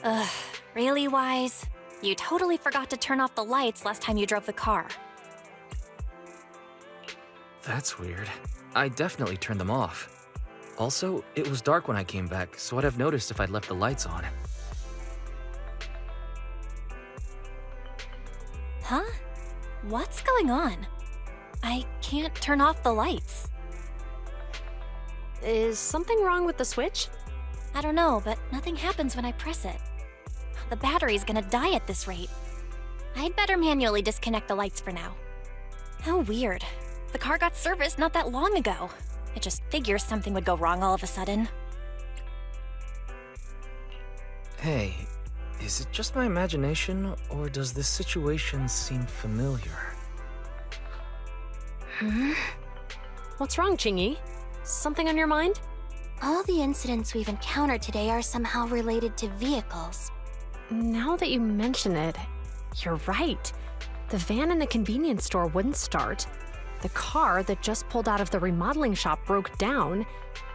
Ugh, really, Wise? You totally forgot to turn off the lights last time you drove the car. That's weird. I definitely turned them off. Also, it was dark when I came back, so I'd have noticed if I'd left the lights on. Huh? What's going on? I can't turn off the lights. Is something wrong with the switch? I don't know, but nothing happens when I press it. The battery's gonna die at this rate. I'd better manually disconnect the lights for now. How weird. The car got serviced not that long ago. I just figure something would go wrong all of a sudden. Hey, is it just my imagination, or does this situation seem familiar? What's wrong, Qingyi? Something on your mind? All the incidents we've encountered today are somehow related to vehicles. Now that you mention it, you're right. The van in the convenience store wouldn't start. The car that just pulled out of the remodeling shop broke down,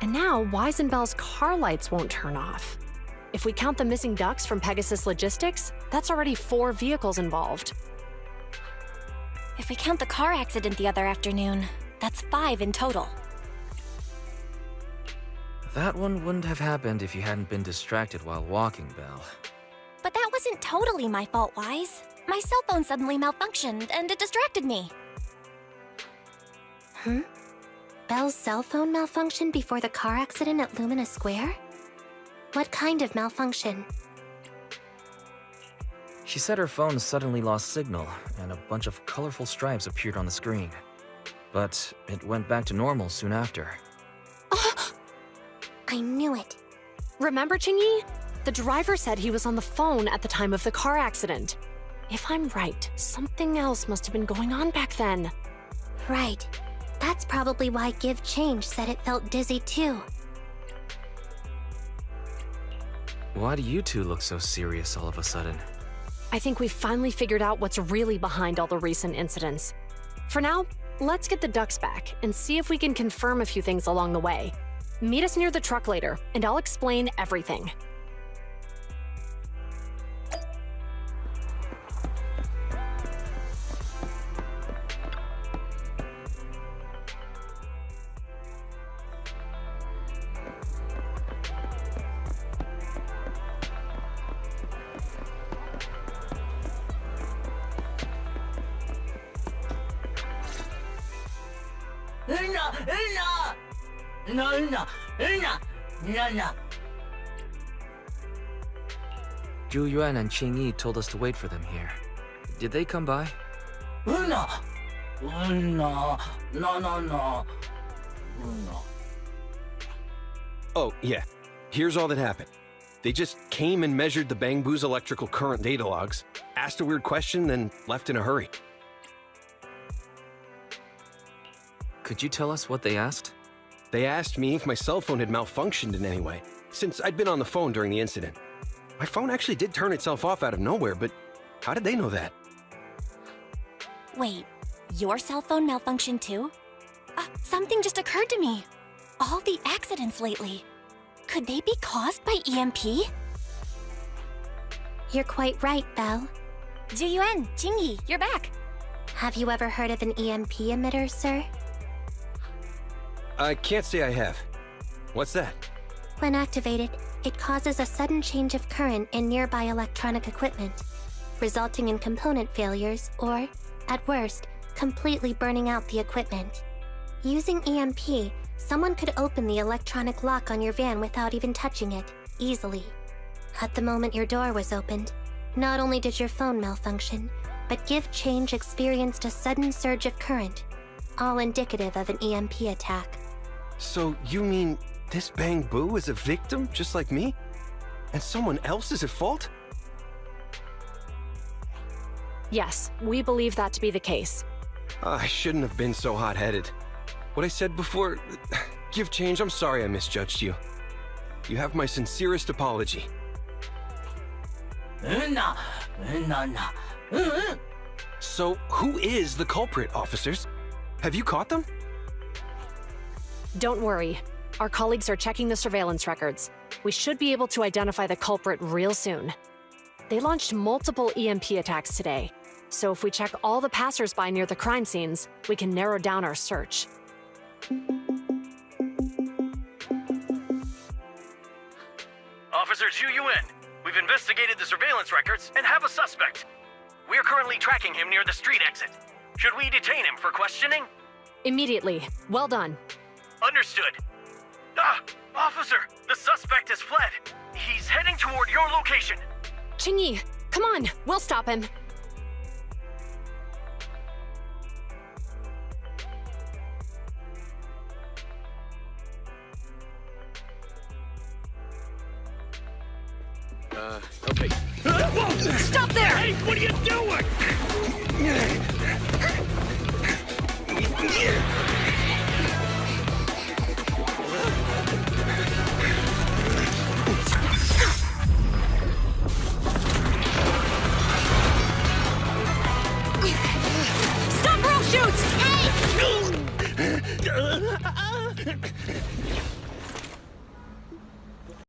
and now Wise and Bell's car lights won't turn off. If we count the missing ducks from Pegasus Logistics, that's already 4 vehicles involved. If we count the car accident the other afternoon, that's 5 in total. That one wouldn't have happened if you hadn't been distracted while walking, Belle. But that wasn't totally my fault, Wise. My cell phone suddenly malfunctioned, and it distracted me. Belle's cell phone malfunctioned before the car accident at Lumina Square? What kind of malfunction? She said her phone suddenly lost signal, and a bunch of colorful stripes appeared on the screen. But it went back to normal soon after. I knew it. Remember, Qingyi? The driver said he was on the phone at the time of the car accident. If I'm right, something else must have been going on back then. Right. That's probably why Give Change said it felt dizzy too. Why do you two look so serious all of a sudden? I think we've finally figured out what's really behind all the recent incidents. For now, let's get the ducks back and see if we can confirm a few things along the way. Meet us near the truck later, and I'll explain everything. Zhu Yuan and Qingyi told us to wait for them here. Did they come by? Oh, yeah. Here's all that happened. They just came and measured the Bangbu's electrical current data logs, asked a weird question, then left in a hurry. Could you tell us what they asked? They asked me if my cell phone had malfunctioned in any way, since I'd been on the phone during the incident. My phone actually did turn itself off out of nowhere, but how did they know that? Wait, your cell phone malfunctioned too? Something just occurred to me. All the accidents lately, could they be caused by EMP? You're quite right, Belle. Zhu Yuan, Qingyi, you're back. Have you ever heard of an EMP emitter, sir? I can't say I have. What's that? When activated, it causes a sudden change of current in nearby electronic equipment, resulting in component failures or, at worst, completely burning out the equipment. Using EMP, someone could open the electronic lock on your van without even touching it, easily. At the moment your door was opened, not only did your phone malfunction, but Give Change experienced a sudden surge of current, all indicative of an EMP attack. So you mean this Bangbu is a victim, just like me? And someone else is at fault? Yes, we believe that to be the case. I shouldn't have been so hot-headed. What I said before... Give Change, I'm sorry I misjudged you. You have my sincerest apology. So, who is the culprit, officers? Have you caught them? Don't worry. Our colleagues are checking the surveillance records. We should be able to identify the culprit real soon. They launched multiple EMP attacks today, so if we check all the passersby near the crime scenes, we can narrow down our search. Officer Zhu Yuan, we've investigated the surveillance records and have a suspect. We are currently tracking him near the street exit. Should we detain him for questioning? Immediately. Well done. Understood. Ah! Officer, the suspect has fled. He's heading toward your location. Qingyi, come on, we'll stop him. Okay. Whoa! Stop there! Hey, what are you doing? Stop, bro! Shoot! Hey!